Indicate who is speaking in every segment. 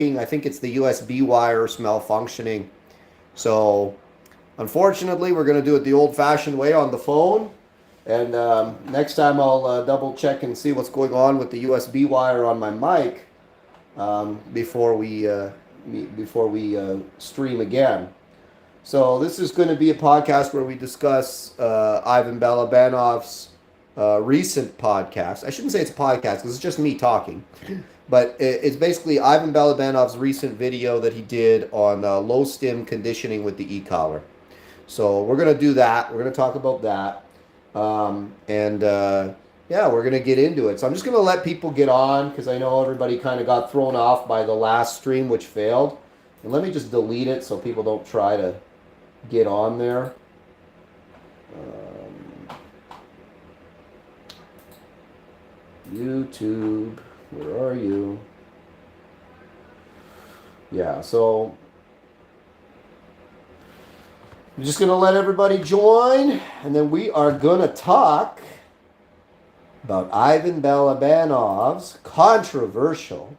Speaker 1: I think it's the USB wires malfunctioning. So unfortunately, we're going to do it the old-fashioned way on the phone. And next time I'll double check and see what's going on with the USB wire on my mic before we stream again. So this is going to be a podcast where we discuss Ivan Balabanov's recent podcast. I shouldn't say it's a podcast because it's just me talking. But it's basically Ivan Balabanov's recent video that he did on low stim conditioning with the e-collar. So we're going to do that. We're going to talk about that. Yeah, we're going to get into it. So I'm just going to let people get on because I know everybody kind of got thrown off by the last stream, which failed. And let me just delete it so people don't try to get on there. YouTube, where are you? Yeah, so I'm just going to let everybody join, and then we are going to talk about Ivan Balabanov's controversial.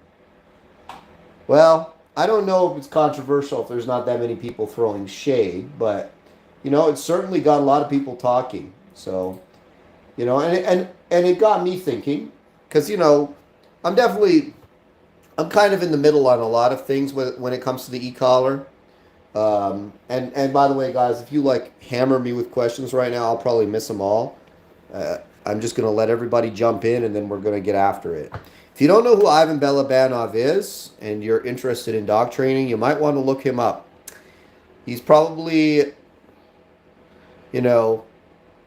Speaker 1: Well, I don't know if it's controversial if there's not that many people throwing shade, but, it certainly got a lot of people talking. So, and it got me thinking, because, I'm kind of in the middle on a lot of things when it comes to the e-collar. And by the way, guys, if you hammer me with questions right now, I'll probably miss them all. I'm just going to let everybody jump in and then we're going to get after it. If you don't know who Ivan Balabanov is and you're interested in dog training, you might want to look him up. He's probably, and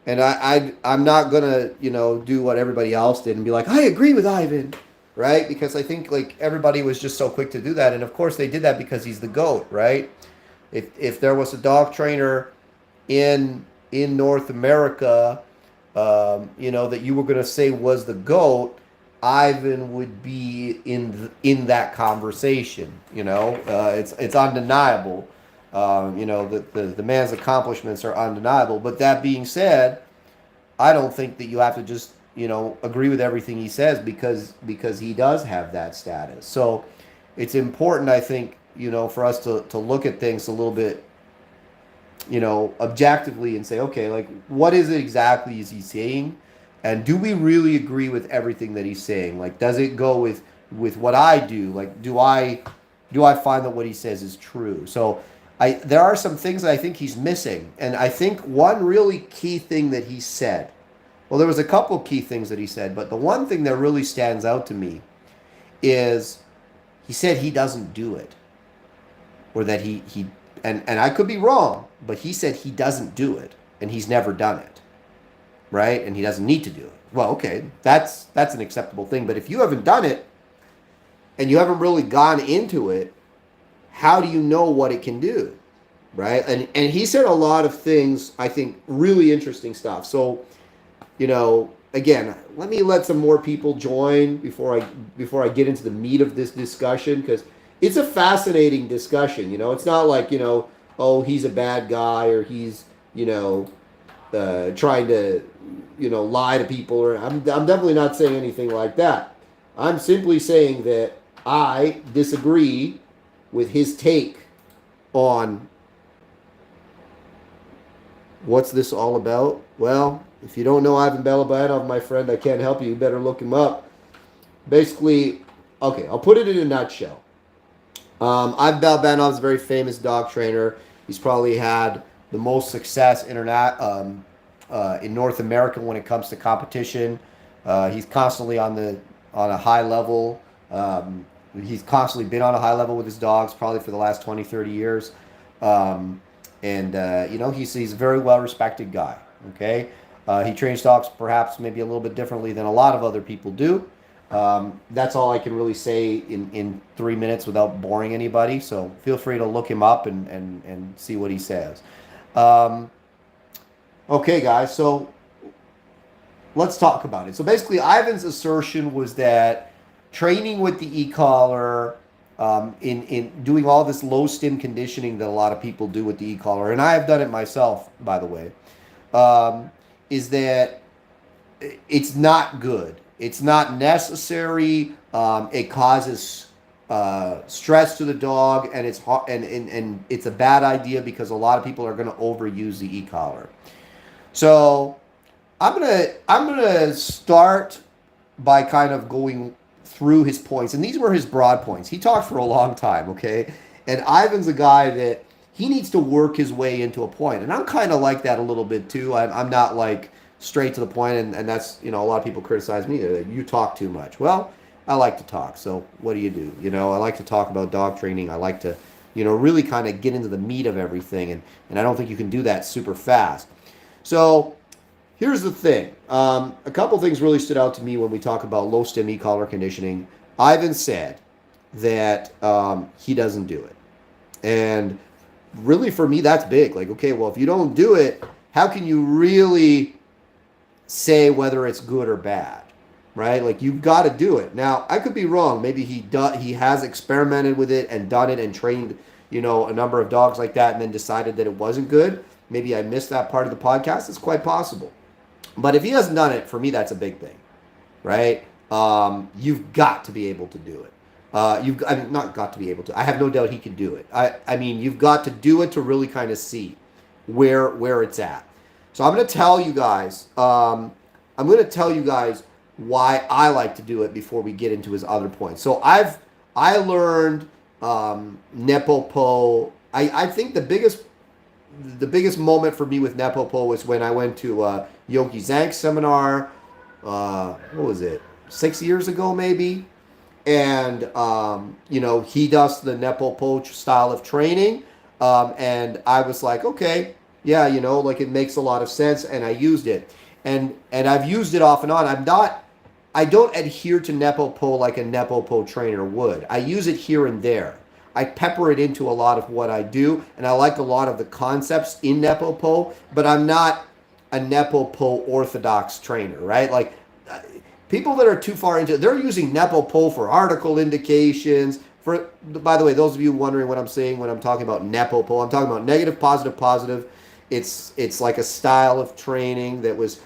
Speaker 1: I'm not going to, do what everybody else did and be like, I agree with Ivan, right? Because I think everybody was just so quick to do that. And of course they did that because he's the GOAT, right? If there was a dog trainer in North America, that you were going to say was the GOAT, Ivan would be in that conversation. It's undeniable. The man's accomplishments are undeniable. But that being said, I don't think that you have to just agree with everything he says because he does have that status. So it's important, I think, for us to look at things a little bit, objectively and say, okay, what is it exactly is he saying? And do we really agree with everything that he's saying? Does it go with what I do? Do I find that what he says is true? So there are some things that I think he's missing. And I think one really key thing that he said, well, there was a couple key things that he said, but the one thing that really stands out to me is he said he doesn't do it. Or that he and I could be wrong, but he said he doesn't do it and he's never done it. Right? And he doesn't need to do it. Well, okay, that's an acceptable thing. But if you haven't done it and you haven't really gone into it, how do you know what it can do? Right? And he said a lot of things, I think, really interesting stuff. So, again, let some more people join before I get into the meat of this discussion, because it's a fascinating discussion. It's not like, oh, he's a bad guy or he's, trying to, lie to people. Or I'm definitely not saying anything like that. I'm simply saying that I disagree with his take on what's this all about. Well, if you don't know Ivan Balabanov, my friend, I can't help you. You better look him up. Basically, okay, I'll put it in a nutshell. Ivan Balabanov is a very famous dog trainer. He's probably had the most success in North America when it comes to competition. He's constantly on a high level. He's constantly been on a high level with his dogs, probably for the last 20, 30 years. He's a very well-respected guy, okay? He trains dogs perhaps maybe a little bit differently than a lot of other people do. That's all I can really say in 3 minutes without boring anybody. So feel free to look him up and see what he says. Okay, guys, so let's talk about it. So basically, Ivan's assertion was that training with the e-collar, in doing all this low stim conditioning that a lot of people do with the e-collar, and I have done it myself, by the way, is that it's not good. It's not necessary. It causes stress to the dog, and it's hard, and it's a bad idea because a lot of people are going to overuse the e-collar. So I'm gonna start by kind of going through his points, and these were his broad points. He talked for a long time, okay? And Ivan's a guy that he needs to work his way into a point, and I'm kind of like that a little bit too. I'm not like straight to the point, and that's, a lot of people criticize me that you talk too much. Well, I like to talk, so what do? I like to talk about dog training. I like to, really kind of get into the meat of everything, and I don't think you can do that super fast. So here's the thing. A couple things really stood out to me when we talk about low stim e-collar conditioning. Ivan said that he doesn't do it. And really for me, that's big. Like, okay, well, if you don't do it, how can you really say whether it's good or bad? Right? Like, you've got to do it. Now, I could be wrong. Maybe he has experimented with it and done it and trained, a number of dogs like that and then decided that it wasn't good. Maybe I missed that part of the podcast. It's quite possible. But if he hasn't done it, for me, that's a big thing, right? You've got to be able to do it. Not got to be able to. I have no doubt he can do it. I mean, you've got to do it to really kind of see where it's at. So I'm going to tell you guys. Why I like to do it before we get into his other points. So I learned Nepopo. I think the biggest moment for me with Nepopo was when I went to Yogi Zank's seminar. What was it? 6 years ago, maybe. And he does the Nepopo style of training, and I was like, okay, yeah, like it makes a lot of sense, and I used it, and I've used it off and on. I don't adhere to Nepopo like a Nepopo trainer would. I use it here and there. I pepper it into a lot of what I do, and I like a lot of the concepts in Nepopo, but I'm not a Nepopo orthodox trainer, right? Like, people that are too far into it, they're using Nepopo for article indications. By the way, those of you wondering what I'm saying when I'm talking about Nepopo, I'm talking about negative, positive, positive. It's like a style of training that was,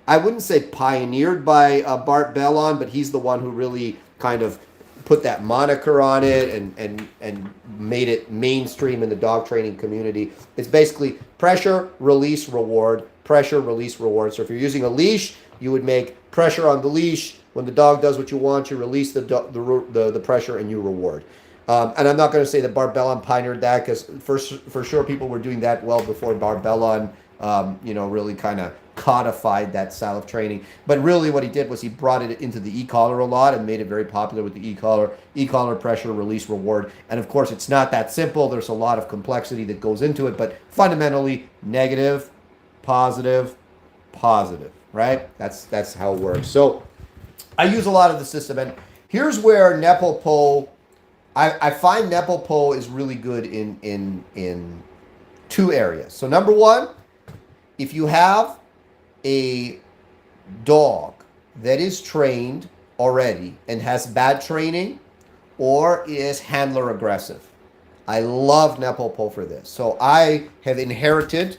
Speaker 1: I wouldn't say pioneered by Bart Bellon, but he's the one who really kind of put that moniker on it and made it mainstream in the dog training community. It's basically pressure, release, reward, pressure, release, reward. So if you're using a leash, you would make pressure on the leash. When the dog does what you want, you release the pressure and you reward. And I'm not going to say that Bart Bellon pioneered that, because for sure people were doing that well before Bart Bellon, really kind of codified that style of training. But really what he did was he brought it into the e-collar a lot and made it very popular with the e-collar, pressure, release, reward. And of course, it's not that simple. There's a lot of complexity that goes into it, but fundamentally negative, positive, positive, right? That's how it works. So I use a lot of the system, and here's where Nepopo, I find Nepopo is really good in two areas. So number one, if you have a dog that is trained already and has bad training or is handler aggressive, I love Nepopo for this. So I have inherited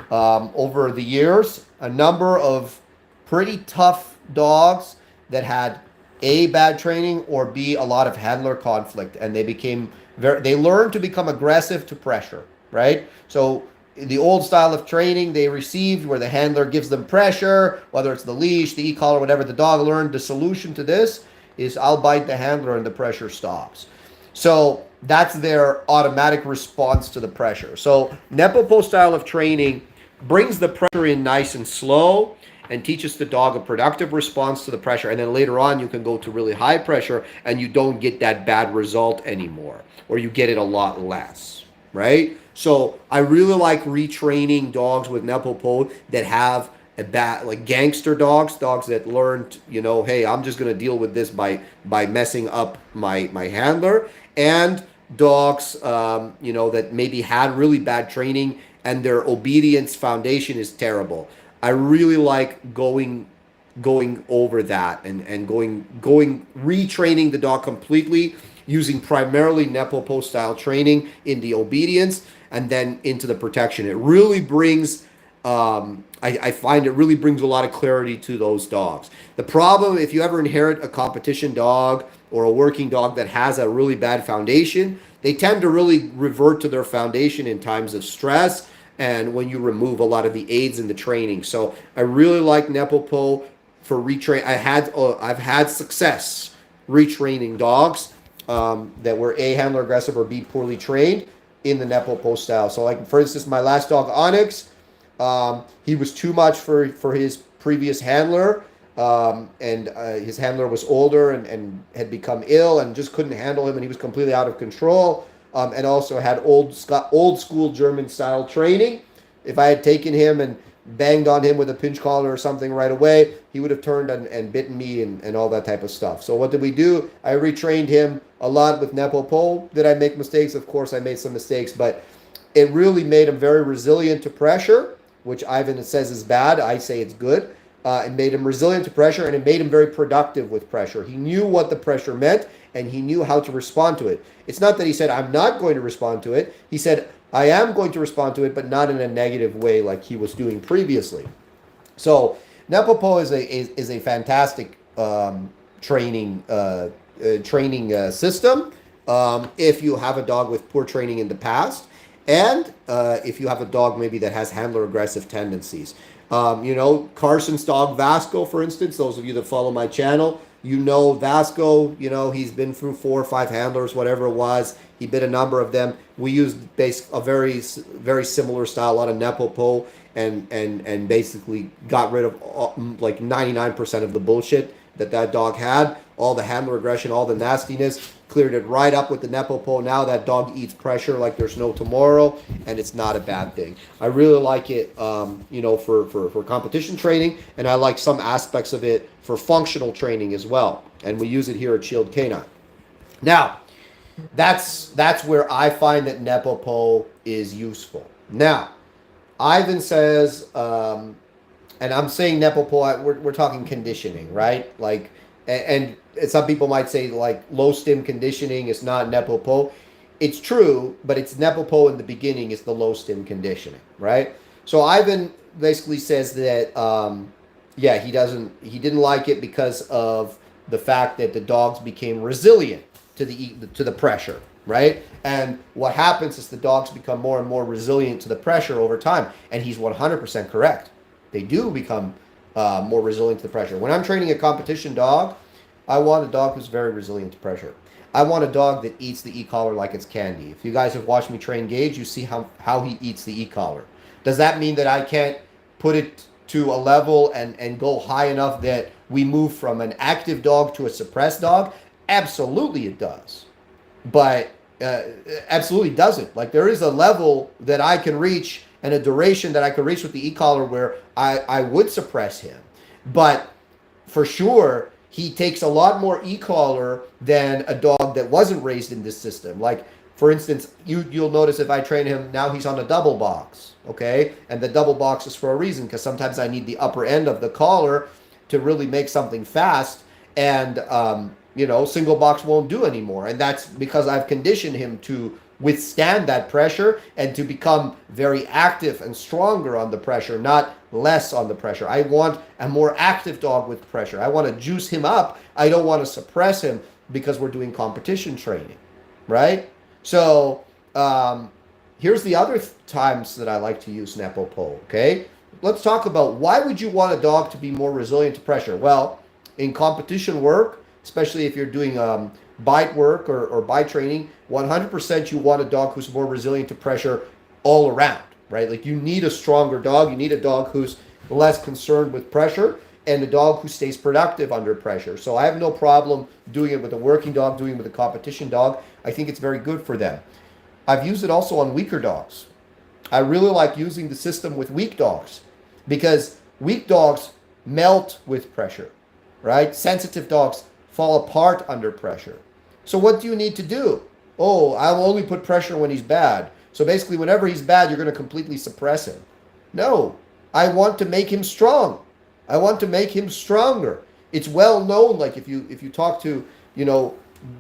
Speaker 1: over the years a number of pretty tough dogs that had A, bad training, or B, a lot of handler conflict, and they learned to become aggressive to pressure, right? So the old style of training they received where the handler gives them pressure, whether it's the leash, the e-collar, whatever, the dog learned the solution to this is I'll bite the handler and the pressure stops. So that's their automatic response to the pressure. So Nepopo style of training brings the pressure in nice and slow and teaches the dog a productive response to the pressure. And then later on, you can go to really high pressure and you don't get that bad result anymore, or you get it a lot less, right? So I really like retraining dogs with Nepopo that have a bad, like gangster dogs that learned, hey, I'm just going to deal with this by messing up my handler, and dogs, that maybe had really bad training and their obedience foundation is terrible. I really like going over that and going retraining the dog completely, using primarily Nepopo style training in the obedience and then into the protection. It really brings I find it really brings a lot of clarity to those dogs. The problem, if you ever inherit a competition dog or a working dog that has a really bad foundation, they tend to really revert to their foundation in times of stress and when you remove a lot of the aids in the training. So I really like Nepopo for retrain. I've had success retraining dogs that were A, handler aggressive, or B, poorly trained in the Nepopo style. So like, for instance, my last dog, Onyx, he was too much for his previous handler. And his handler was older and had become ill and just couldn't handle him, and he was completely out of control. And also had old school German style training. If I had taken him and banged on him with a pinch collar or something right away, he would have turned and bitten me and all that type of stuff. So what did we do? I retrained him a lot with Nepopo. Did I make mistakes? Of course I made some mistakes, but it really made him very resilient to pressure, which Ivan says is bad. I say it's good. It made him resilient to pressure, and it made him very productive with pressure. He knew what the pressure meant, and he knew how to respond to it. It's not that he said, I'm not going to respond to it. He said, I am going to respond to it, but not in a negative way like he was doing previously. So Nepopo is a fantastic training system if you have a dog with poor training in the past, and if you have a dog maybe that has handler aggressive tendencies. Carson's dog Vasco, for instance, those of you that follow my channel, Vasco, he's been through 4 or 5 handlers, whatever it was. He bit a number of them. We used a very, very similar style, a lot of Nepopo, and basically got rid of like 99% of the bullshit that dog had. All the handler aggression, all the nastiness, cleared it right up with the Nepopo. Now that dog eats pressure like there's no tomorrow, and it's not a bad thing. I really like it, for competition training, and I like some aspects of it for functional training as well. And we use it here at Shield Canine. Now, that's where I find that Nepopo is useful. Now, Ivan says, and I'm saying Nepopo, we're talking conditioning, right? Like, and some people might say like low stim conditioning is not Nepopo. It's true, but it's Nepopo in the beginning is the low stim conditioning, right? So Ivan basically says that, he didn't like it because of the fact that the dogs became resilient to the pressure, right? And what happens is the dogs become more and more resilient to the pressure over time, and he's 100% correct. They do become more resilient to the pressure. When I'm training a competition dog, I want a dog who's very resilient to pressure. I want a dog that eats the e-collar like it's candy. If you guys have watched me train Gage, you see how he eats the e-collar. Does that mean that I can't put it to a level and go high enough that we move from an active dog to a suppressed dog? Absolutely it does. But absolutely doesn't. Like, there is a level that I can reach and a duration that I could reach with the e-collar where I would suppress him. But for sure, he takes a lot more e-collar than a dog that wasn't raised in this system. Like, for instance, you'll notice if I train him, now he's on a double box, okay? And the double box is for a reason, because sometimes I need the upper end of the collar to really make something fast, and, single box won't do anymore. And that's because I've conditioned him to withstand that pressure and to become very active and stronger on the pressure, not less on the pressure. I want a more active dog with pressure. I want to juice him up. I don't want to suppress him because we're doing competition training, right? So here's the other times that I like to use Nepopo, okay? Let's talk about why would you want a dog to be more resilient to pressure? Well, in competition work, especially if you're doing bite work or bite training, 100% you want a dog who's more resilient to pressure all around, right? Like, you need a stronger dog. You need a dog who's less concerned with pressure and a dog who stays productive under pressure. So I have no problem doing it with a working dog, doing it with a competition dog. I think it's very good for them. I've used it also on weaker dogs. I really like using the system with weak dogs because weak dogs melt with pressure, right? Sensitive dogs fall apart under pressure. So what do you need to do? Oh, I'll only put pressure when he's bad. So basically, whenever he's bad, you're going to completely suppress him. No, I want to make him strong. I want to make him stronger. It's well known, like if you talk to,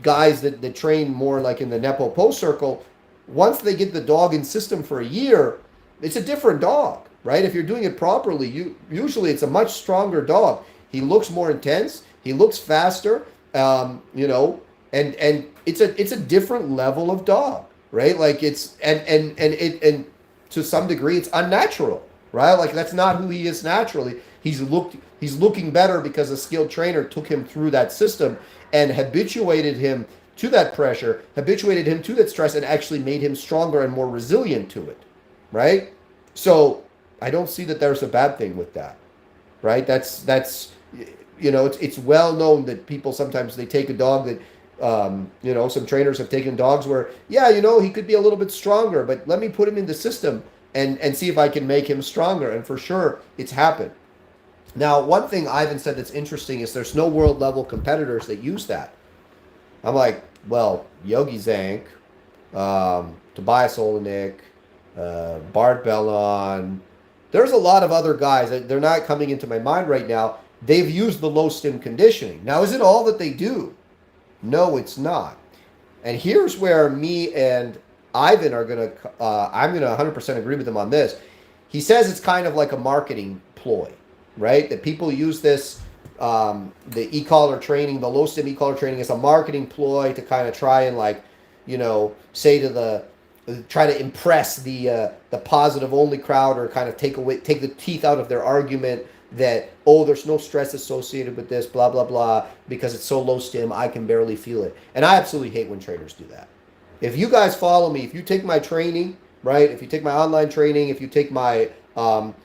Speaker 1: guys that train more like in the Nepopo circle, once they get the dog in system for a year, it's a different dog, right? If you're doing it properly, usually it's a much stronger dog. He looks more intense. He looks faster. You know, and it's a different level of dog, right? Like it's and to some degree it's unnatural, right? Like that's not who he is naturally. He's looking better because a skilled trainer took him through that system and habituated him to that pressure, habituated him to that stress, and actually made him stronger and more resilient to it, right? So I don't see that there's a bad thing with that, right? That's you know, it's well known that people sometimes they take a dog that you know, some trainers have taken dogs where, yeah, you know, he could be a little bit stronger, but let me put him in the system and see if I can make him stronger. And for sure, it's happened. Now, one thing Ivan said that's interesting is there's no world level competitors that use that. I'm like, well, Yogi Zank, Tobias Olenek, Bart Bellon. There's a lot of other guys. They're not coming into my mind right now. They've used the low stim conditioning. Now, is it all that they do? No, it's not. And here's where me and Ivan are going to, I'm going to 100% agree with him on this. He says it's kind of like a marketing ploy, right? That people use this, the e-collar training, the low stim e-collar training as a marketing ploy to kind of try and like, you know, say to try to impress the positive only crowd or kind of take the teeth out of their argument that, oh, there's no stress associated with this, blah, blah, blah, because it's so low stim, I can barely feel it. And I absolutely hate when trainers do that. If you guys follow me, if you take my training, right, if you take my online training, if you take my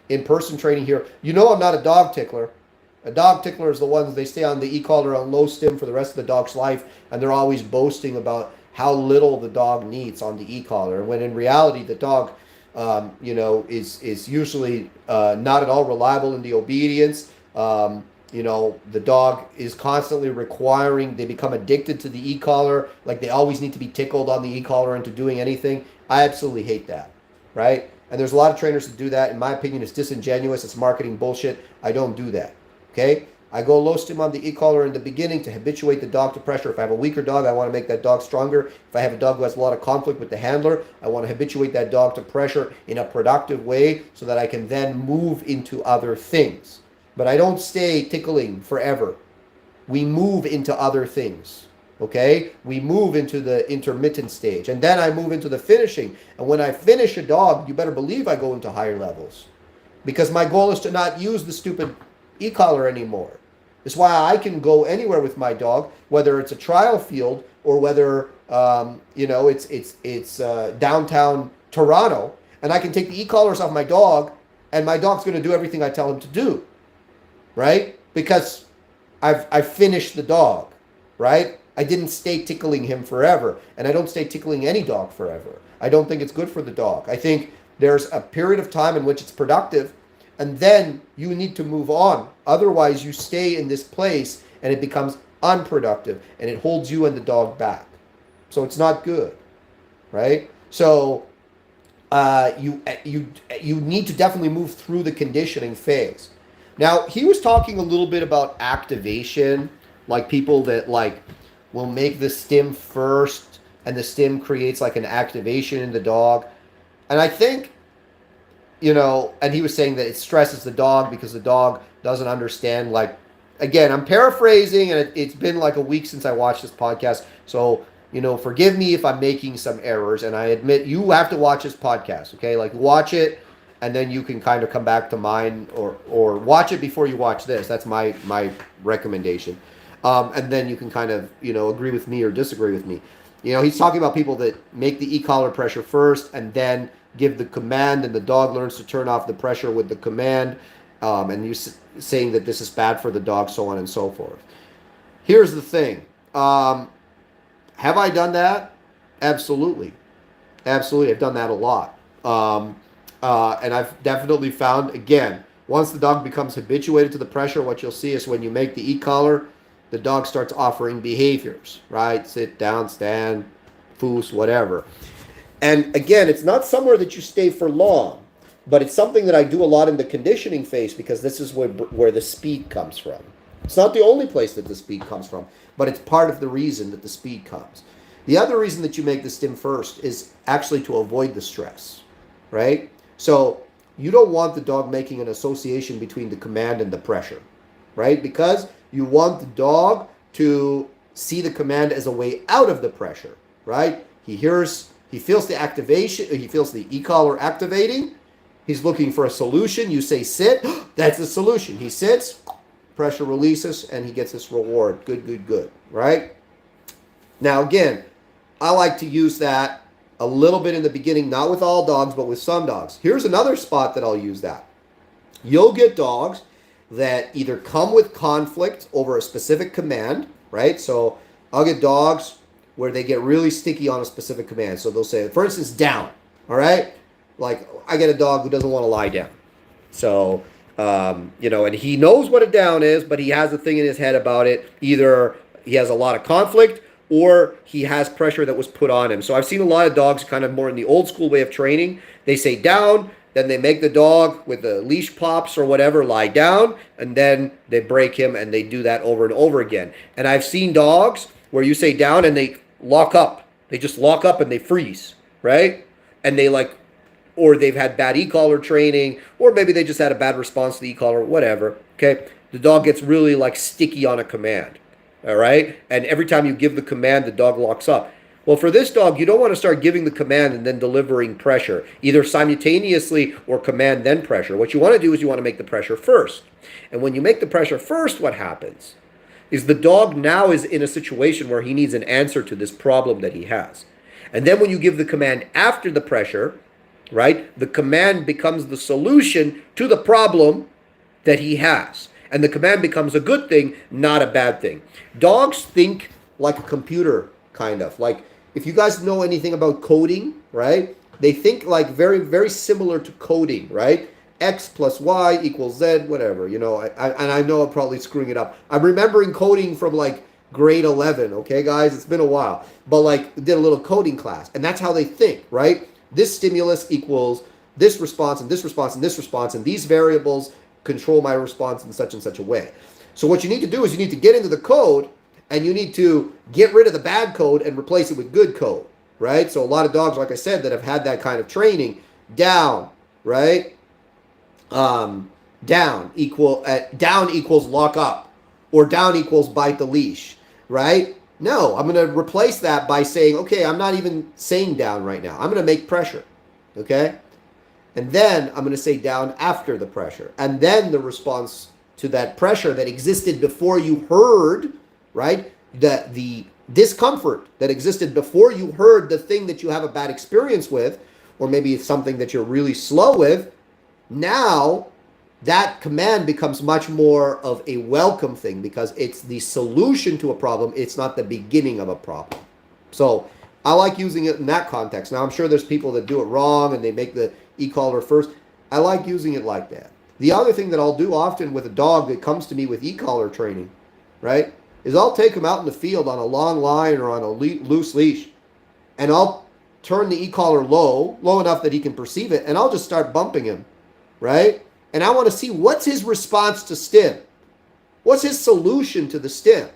Speaker 1: in-person training here, you know I'm not a dog tickler. A dog tickler is the ones, they stay on the e-collar on low stim for the rest of the dog's life, and they're always boasting about how little the dog needs on the e-collar, when in reality the dog you know, is usually not at all reliable in the obedience. You know, the dog is constantly requiring, they become addicted to the e-collar, like they always need to be tickled on the e-collar into doing anything. I absolutely hate that, right? And there's a lot of trainers that do that. In my opinion, it's disingenuous, it's marketing bullshit. I don't do that, okay? I go low stim on the e-collar in the beginning to habituate the dog to pressure. If I have a weaker dog, I want to make that dog stronger. If I have a dog who has a lot of conflict with the handler, I want to habituate that dog to pressure in a productive way so that I can then move into other things. But I don't stay tickling forever. We move into other things, okay? We move into the intermittent stage. And then I move into the finishing. And when I finish a dog, you better believe I go into higher levels. Because my goal is to not use the stupid e-collar anymore. It's why I can go anywhere with my dog, whether it's a trial field or whether you know, it's downtown Toronto, and I can take the e-collars off my dog, and my dog's going to do everything I tell him to do, right? Because I've finished the dog, right? I didn't stay tickling him forever, and I don't stay tickling any dog forever. I don't think it's good for the dog. I think there's a period of time in which it's productive, and then you need to move on. Otherwise, you stay in this place and it becomes unproductive and it holds you and the dog back. So it's not good, right? So you need to definitely move through the conditioning phase. Now, he was talking a little bit about activation, like people that like will make the stim first and the stim creates like an activation in the dog. And I think, you know, and he was saying that it stresses the dog because the dog doesn't understand, like, again, I'm paraphrasing, and it's been like a week since I watched this podcast, so, you know, forgive me if I'm making some errors, and I admit you have to watch this podcast, okay? Like, watch it, and then you can kind of come back to mine, or watch it before you watch this. That's my recommendation. And then you can kind of, you know, agree with me or disagree with me. You know, he's talking about people that make the e-collar pressure first, and then give the command, and the dog learns to turn off the pressure with the command, and you saying that this is bad for the dog, so on and so forth. Here's the thing. Have I done that? Absolutely. Absolutely. I've done that a lot. And I've definitely found, again, once the dog becomes habituated to the pressure, what you'll see is when you make the e-collar, the dog starts offering behaviors, right? Sit down, stand, foos, whatever. And again, it's not somewhere that you stay for long, but it's something that I do a lot in the conditioning phase because this is where the speed comes from. It's not the only place that the speed comes from, but it's part of the reason that the speed comes. The other reason that you make the stim first is actually to avoid the stress, right? So you don't want the dog making an association between the command and the pressure, right? Because you want the dog to see the command as a way out of the pressure, right? He feels the activation, he feels the e-collar activating. He's looking for a solution. You say sit, that's the solution. He sits, pressure releases, and he gets this reward. Good, good, good, right? Now, again, I like to use that a little bit in the beginning, not with all dogs, but with some dogs. Here's another spot that I'll use that. You'll get dogs that either come with conflict over a specific command, right? So I'll get dogs where they get really sticky on a specific command. So they'll say, for instance, down, all right? Like, I get a dog who doesn't want to lie down. So, and he knows what a down is, but he has a thing in his head about it. Either he has a lot of conflict or he has pressure that was put on him. So I've seen a lot of dogs kind of more in the old school way of training. They say down, then they make the dog with the leash pops or whatever lie down, and then they break him, and they do that over and over again. And I've seen dogs where you say down and they lock up. They just lock up and they freeze, right? And they or they've had bad e-collar training, or maybe they just had a bad response to the e-collar, whatever, okay? The dog gets really sticky on a command, all right? And every time you give the command, the dog locks up. Well, for this dog, you don't want to start giving the command and then delivering pressure, either simultaneously or command then pressure. What you want to do is you want to make the pressure first. And when you make the pressure first, what happens is the dog now is in a situation where he needs an answer to this problem that he has. And then when you give the command after the pressure, right, the command becomes the solution to the problem that he has. And the command becomes a good thing, not a bad thing. Dogs think like a computer, kind of. Like, if you guys know anything about coding, right, they think very, very similar to coding, right? X plus Y equals Z, whatever, I know I'm probably screwing it up. I'm remembering coding from grade 11, okay, guys? It's been a while. But did a little coding class, and that's how they think, right? This stimulus equals this response and this response and this response, and these variables control my response in such and such a way. So what you need to do is you need to get into the code, and you need to get rid of the bad code and replace it with good code, right? So a lot of dogs, like I said, that have had that kind of training, down, right? Down equals lock up, or down equals bite the leash, right? No, I'm going to replace that by saying, okay, I'm not even saying down right now. I'm going to make pressure, okay? And then I'm going to say down after the pressure. And then the response to that pressure that existed before you heard, right, the discomfort that existed before you heard the thing that you have a bad experience with, or maybe it's something that you're really slow with, now that command becomes much more of a welcome thing because it's the solution to a problem. It's not the beginning of a problem. So I like using it in that context. Now, I'm sure there's people that do it wrong and they make the e-collar first. I like using it like that. The other thing that I'll do often with a dog that comes to me with e-collar training, right, is I'll take him out in the field on a long line or on a loose leash, and I'll turn the e-collar low enough that he can perceive it, and I'll just start bumping him, right? And I want to see what's his response to stim. What's his solution to the stim,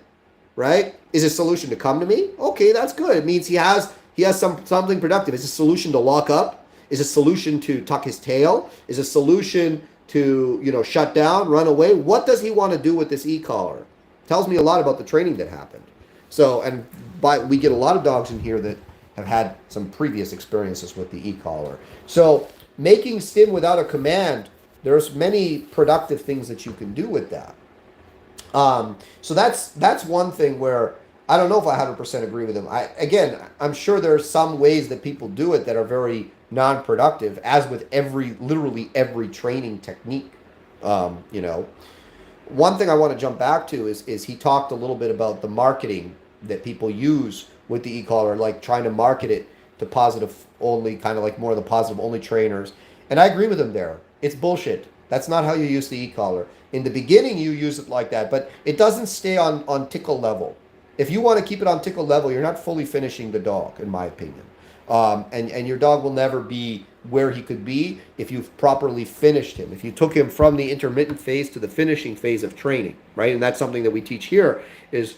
Speaker 1: right? Is his solution to come to me? Okay, that's good. It means he has something productive. Is his solution to lock up? Is his solution to tuck his tail? Is his solution to, shut down, run away? What does he want to do with this e-collar? Tells me a lot about the training that happened. So, we get a lot of dogs in here that have had some previous experiences with the e-collar. So, making stim without a command, there's many productive things that you can do with that. So that's one thing where I don't know if I 100% agree with him. I'm sure there are some ways that people do it that are very non-productive, as with literally every training technique. One thing I want to jump back to is he talked a little bit about the marketing that people use with the e-collar, like trying to market it to positive only, kind of like more of the positive only trainers. And I agree with him there. It's bullshit. That's not how you use the e-collar. In the beginning, you use it like that, but it doesn't stay on tickle level. If you want to keep it on tickle level, you're not fully finishing the dog, in my opinion. And your dog will never be where he could be if you've properly finished him. If you took him from the intermittent phase to the finishing phase of training, right? And that's something that we teach here is,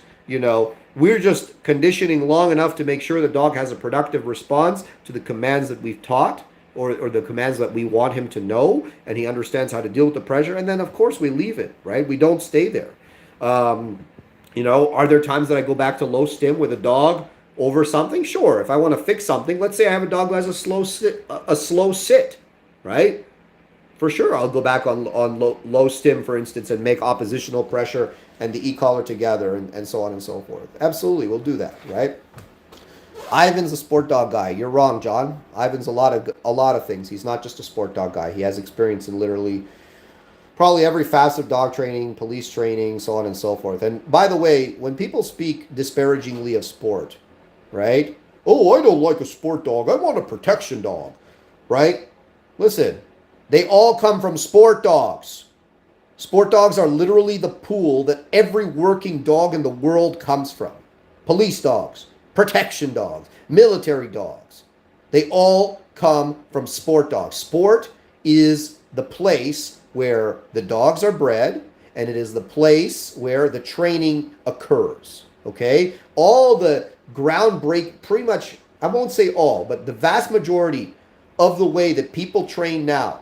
Speaker 1: we're just conditioning long enough to make sure the dog has a productive response to the commands that we've taught, or the commands that we want him to know, and he understands how to deal with the pressure. And then, of course, we leave it, right? We don't stay there. You know, are there times that I go back to low stim with a dog over something? Sure. If I want to fix something, let's say I have a dog who has a slow sit, right? For sure, I'll go back on low stim, for instance, and make oppositional pressure and the e-collar together and so on and so forth. Absolutely, we'll do that, right? Ivan's a sport dog guy. You're wrong, John. Ivan's a lot of things. He's not just a sport dog guy. He has experience in literally probably every facet of dog training, police training, so on and so forth. And by the way, when people speak disparagingly of sport, right? Oh, I don't like a sport dog. I want a protection dog, right? Listen, they all come from sport dogs. Sport dogs are literally the pool that every working dog in the world comes from. Police dogs, protection dogs, military dogs. They all come from sport dogs. Sport is the place where the dogs are bred, and it is the place where the training occurs. Okay? All the groundbreak, pretty much, I won't say all, but the vast majority of the way that people train now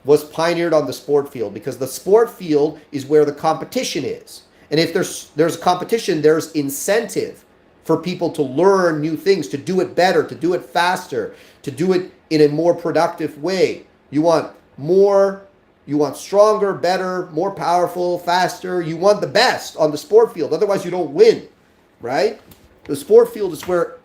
Speaker 1: was pioneered on the sport field, because the sport field is where the competition is. And if there's competition, there's incentive for people to learn new things, to do it better, to do it faster, to do it in a more productive way. You want more, you want stronger, better, more powerful, faster. You want the best on the sport field. Otherwise, you don't win, right? The sport field is where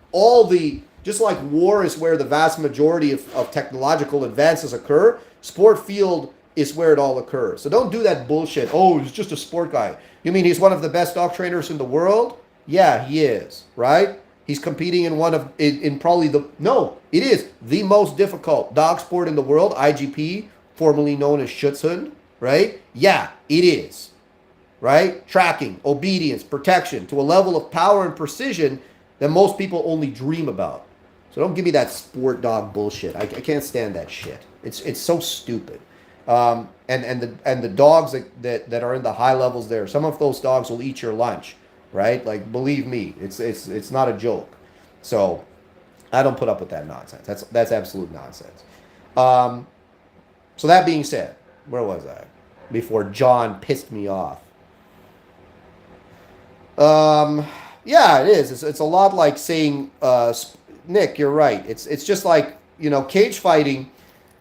Speaker 1: just like war is where the vast majority of technological advances occur, sport field is where it all occurs. So don't do that bullshit. Oh, he's just a sport guy. You mean he's one of the best dog trainers in the world? Yeah, he is, right? He's competing in probably it is the most difficult dog sport in the world, IGP, formerly known as Schutzhund, right? Yeah, it is, right? Tracking, obedience, protection to a level of power and precision that most people only dream about. So don't give me that sport dog bullshit. I can't stand that shit. It's so stupid. And the dogs that are in the high levels there, some of those dogs will eat your lunch, right? Like, believe me, it's not a joke. So I don't put up with that nonsense. That's absolute nonsense. So that being said, where was I before John pissed me off? Yeah, it is. It's a lot like saying, Nick, you're right. It's just like, cage fighting.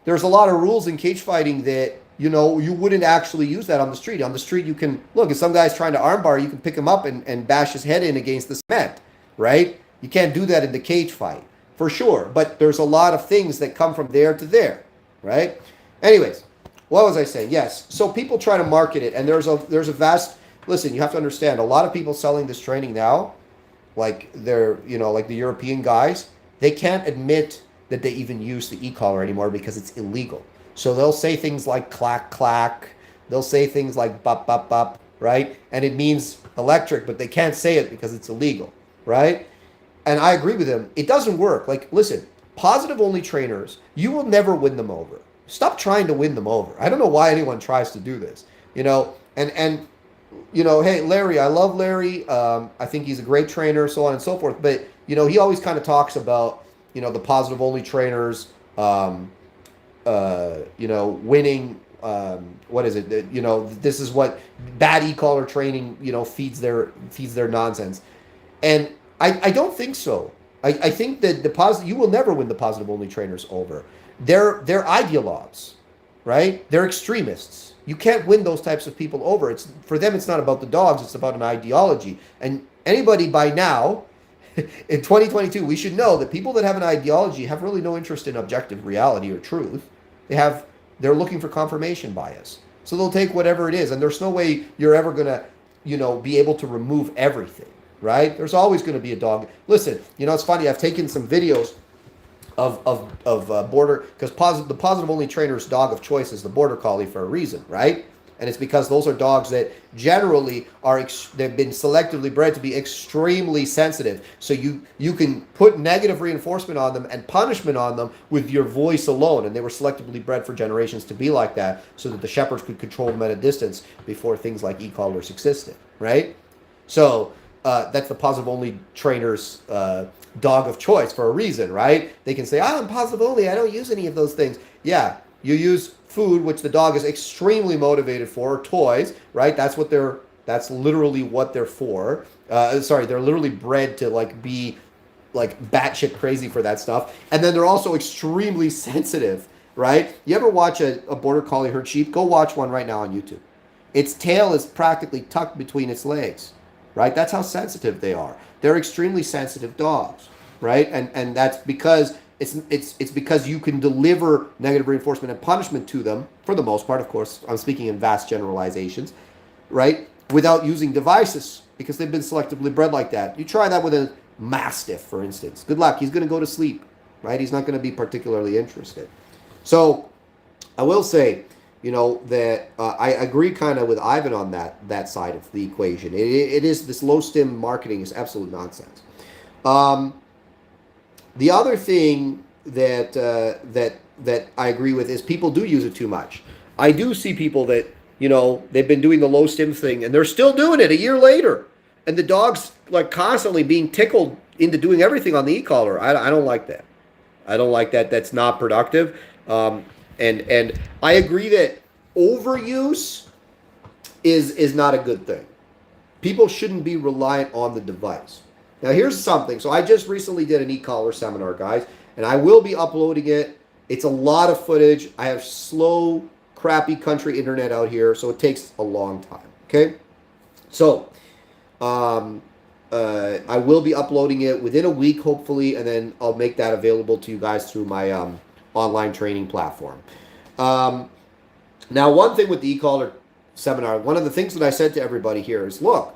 Speaker 1: There's a lot of rules in cage fighting that, you wouldn't actually use that on the street. On the street, you can, look, if some guy's trying to armbar, you can pick him up and bash his head in against the cement, right? You can't do that in the cage fight, for sure. But there's a lot of things that come from there to there, right? Anyways, what was I saying? Yes. So people try to market it, and there's a vast, listen, you have to understand, a lot of people selling this training now, like they're, like the European guys, they can't admit that they even use the e-collar anymore because it's illegal. So they'll say things like clack, clack. They'll say things like bop, bop, bop, right? And it means electric, but they can't say it because it's illegal, right? And I agree with them. It doesn't work. Like, listen, positive only trainers, you will never win them over. Stop trying to win them over. I don't know why anyone tries to do this, and hey, Larry, I love Larry. I think he's a great trainer, so on and so forth. But, he always kind of talks about, the positive only trainers, winning, what is it? This is what bad e-collar training, feeds their nonsense. And I don't think so. I think that you will never win the positive only trainers over. They're ideologues, right? They're extremists. You can't win those types of people over. For them, it's not about the dogs. It's about an ideology. And anybody by now, in 2022, we should know that people that have an ideology have really no interest in objective reality or truth. They're looking for confirmation bias. So they'll take whatever it is. And there's no way you're ever going to, be able to remove everything, right? There's always going to be a dog. Listen, it's funny. I've taken some videos of border, because the positive only trainer's dog of choice is the border collie for a reason, right? And it's because those are dogs that generally they've been selectively bred to be extremely sensitive. So you can put negative reinforcement on them and punishment on them with your voice alone. And they were selectively bred for generations to be like that, so that the shepherds could control them at a distance before things like e-collars existed, right? So that's the positive only trainer's dog of choice for a reason, right? They can say, I'm positive only, I don't use any of those things. Yeah, you use food, which the dog is extremely motivated for, or toys, right? That's what they're That's literally what they're for. Sorry, they're literally bred to like be like batshit crazy for that stuff. And then they're also extremely sensitive, right? You ever watch a border collie herd sheep? Go watch one right now on YouTube. Its tail is practically tucked between its legs, right? That's how sensitive they are. They're extremely sensitive dogs, right? And that's because it's because you can deliver negative reinforcement and punishment to them, for the most part, of course. I'm speaking in vast generalizations, right? Without using devices, because they've been selectively bred like that. You try that with a Mastiff, for instance. Good luck. He's going to go to sleep, right? He's not going to be particularly interested. So I will say, that I agree kind of with Ivan on that side of the equation. It is, this low stim marketing is absolute nonsense. The other thing that I agree with is people do use it too much. I do see people that, they've been doing the low stim thing and they're still doing it a year later. And the dog's like constantly being tickled into doing everything on the e-collar. I don't like that. I don't like that. That's not productive. And I agree that overuse is not a good thing. People shouldn't be reliant on the device. Now here's something. So I just recently did an e-collar seminar, guys, and I will be uploading it. It's a lot of footage. I have slow, crappy country internet out here, so it takes a long time. Okay? So I will be uploading it within a week, hopefully, and then I'll make that available to you guys through my online training platform. Now, one thing with the e-collar seminar, one of the things that I said to everybody here is, look,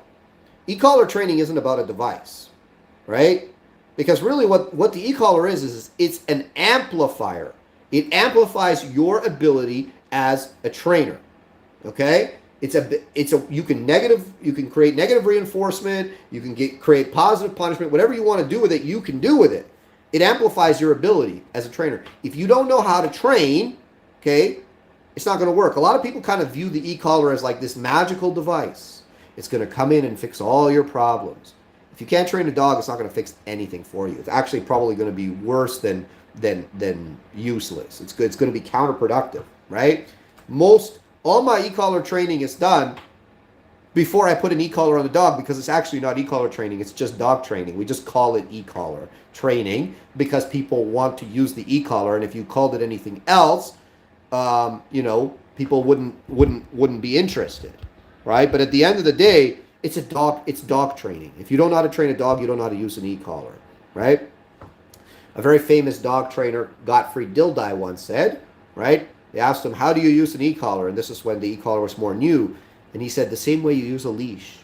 Speaker 1: e-collar training isn't about a device, right? Because really what the e-collar is it's an amplifier. It amplifies your ability as a trainer, okay? You can create negative reinforcement, you can create positive punishment, whatever you want to do with it, you can do with it. It amplifies your ability as a trainer. If you don't know how to train, okay, it's not going to work. A lot of people kind of view the e-collar as like this magical device. It's going to come in and fix all your problems. If you can't train a dog, it's not going to fix anything for you. It's actually probably going to be worse than useless. It's good. It's going to be counterproductive, right? All my e-collar training is done before I put an e-collar on the dog, because it's actually not e-collar training. It's just dog training. We just call it e-collar training because people want to use the e-collar, and if you called it anything else, people wouldn't be interested, right? But at the end of the day, it's dog training. If you don't know how to train a dog, you don't know how to use an e-collar, right? A very famous dog trainer, Gottfried Dilday, once said, right? They asked him, how do you use an e-collar? And this is when the e-collar was more new. And he said, the same way you use a leash.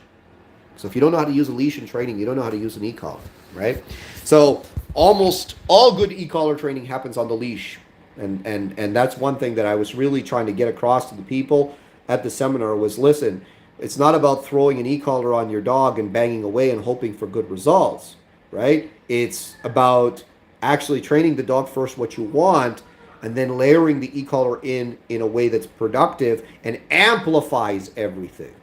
Speaker 1: So if you don't know how to use a leash in training, you don't know how to use an e-collar, right? So almost all good e-collar training happens on the leash. And that's one thing that I was really trying to get across to the people at the seminar was, listen, it's not about throwing an e-collar on your dog and banging away and hoping for good results, right? It's about actually training the dog first what you want, and then layering the e-collar in a way that's productive and amplifies everything,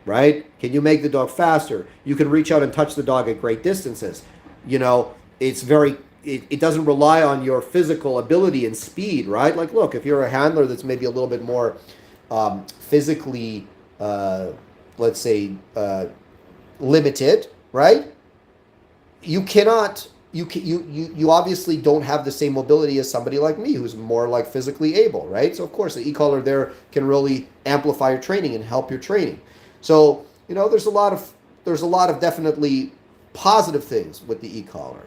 Speaker 1: right? Can you make the dog faster? You can reach out and touch the dog at great distances. It doesn't rely on your physical ability and speed, right? Like, look, if you're a handler that's maybe a little bit more physically, let's say, limited, right? You obviously don't have the same mobility as somebody like me who's more like physically able, right? So of course the e-collar there can really amplify your training and help your training. So, there's a lot of definitely positive things with the e-collar.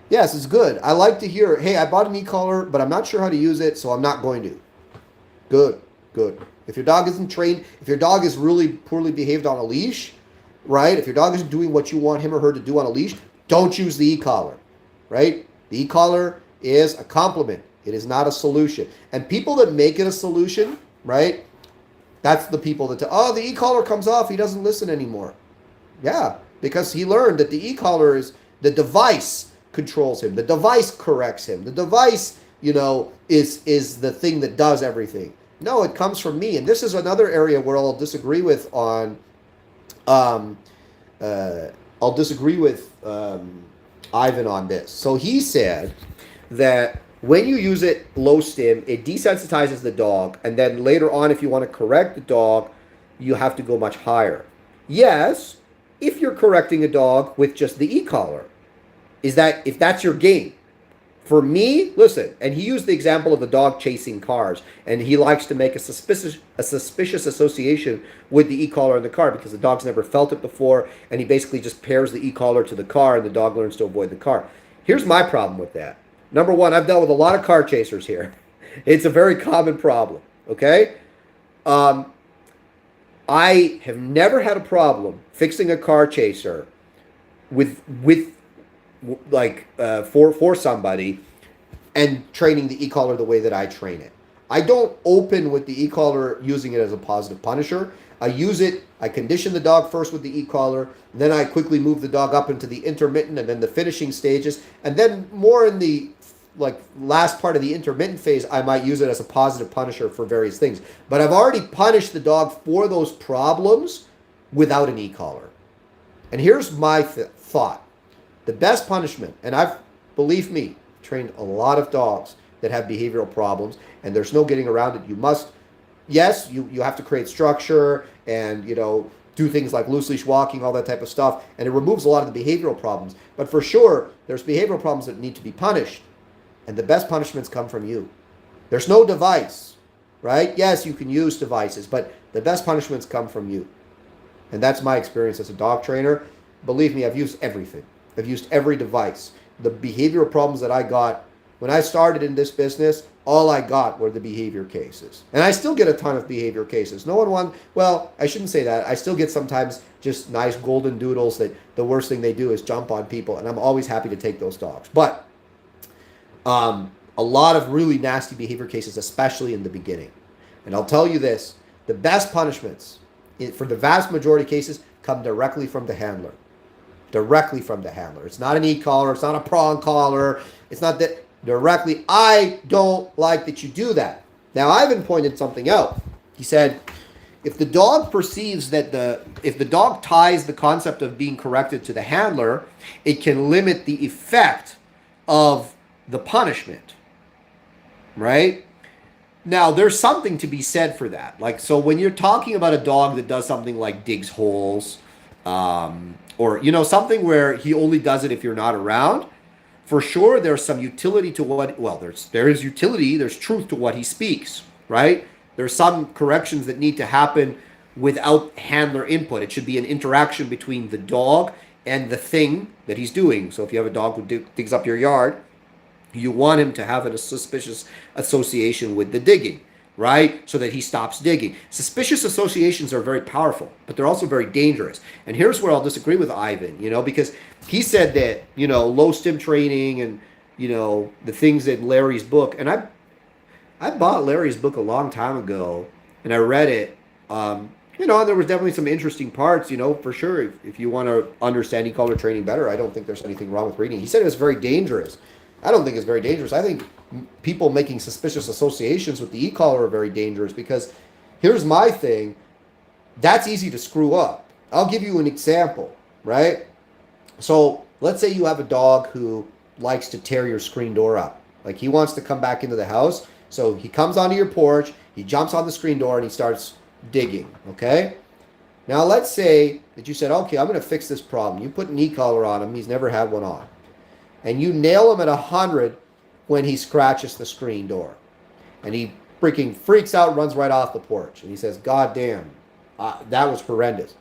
Speaker 1: Yes, it's good. I like to hear, hey, I bought an e-collar, but I'm not sure how to use it, so I'm not going to. Good. If your dog isn't trained, if your dog is really poorly behaved on a leash, right? If your dog isn't doing what you want him or her to do on a leash, don't use the e-collar, right? The e-collar is a complement. It is not a solution. And people that make it a solution, right? That's the people that, the e-collar comes off, he doesn't listen anymore. Yeah, because he learned that the e-collar is, the device controls him. The device corrects him. The device, is the thing that does everything. No, it comes from me. And this is another area where I'll disagree with Ivan on this. So he said that when you use it low stim, it desensitizes the dog, and then later on, if you want to correct the dog, you have to go much higher. Yes, if you're correcting a dog with just the e-collar, if that's your game. For me, listen, and he used the example of the dog chasing cars, and he likes to make a suspicious association with the e-collar in the car because the dog's never felt it before, and he basically just pairs the e-collar to the car, and the dog learns to avoid the car. Here's my problem with that. Number one, I've dealt with a lot of car chasers here. It's a very common problem, okay? I have never had a problem fixing a car chaser for somebody and training the e-collar the way that I train it. I don't open with the e-collar using it as a positive punisher. I use it, I condition the dog first with the e-collar, then I quickly move the dog up into the intermittent and then the finishing stages, and then more in the last part of the intermittent phase, I might use it as a positive punisher for various things. But I've already punished the dog for those problems without an e-collar. And here's my thought. The best punishment, and believe me, trained a lot of dogs that have behavioral problems, and there's no getting around it. You have to create structure and, do things like loose leash walking, all that type of stuff, and it removes a lot of the behavioral problems. But for sure, there's behavioral problems that need to be punished, and the best punishments come from you. There's no device, right? Yes, you can use devices, but the best punishments come from you. And that's my experience as a dog trainer. Believe me, I've used everything. I've used every device. The behavioral problems that I got when I started in this business, all I got were the behavior cases. And I still get a ton of behavior cases. I shouldn't say that. I still get sometimes just nice golden doodles that the worst thing they do is jump on people. And I'm always happy to take those dogs. But a lot of really nasty behavior cases, especially in the beginning. And I'll tell you this, the best punishments for the vast majority of cases come directly from the handler. Directly from the handler. It's not an e-collar, it's not a prong collar, it's not that directly. I don't like that you do that. Now, Ivan pointed something out. He said, if the dog perceives that if the dog ties the concept of being corrected to the handler, it can limit the effect of the punishment, right? Now, there's something to be said for that. So when you're talking about a dog that does something like digs holes, or, something where he only does it if you're not around, for sure there's some utility to there is utility, there's truth to what he speaks, right? There's some corrections that need to happen without handler input. It should be an interaction between the dog and the thing that he's doing. So if you have a dog who digs up your yard, you want him to have a suspicious association with the digging, right? So that he stops digging. Suspicious associations are very powerful, but they're also very dangerous. And here's where I'll disagree with Ivan, because he said that, low stim training and, the things in Larry's book. And I bought Larry's book a long time ago and I read it. And there was definitely some interesting parts, for sure. If you want to understand e-collar training better, I don't think there's anything wrong with reading. He said it was very dangerous. I don't think it's very dangerous. I think people making suspicious associations with the e-collar are very dangerous because here's my thing. That's easy to screw up. I'll give you an example, right? So let's say you have a dog who likes to tear your screen door up. He wants to come back into the house. So he comes onto your porch, he jumps on the screen door and he starts digging, okay? Now let's say that you said, okay, I'm going to fix this problem. You put an e-collar on him. He's never had one on. And you nail him at 100 when he scratches the screen door. And he freaking freaks out, runs right off the porch. And he says, God damn, that was horrendous.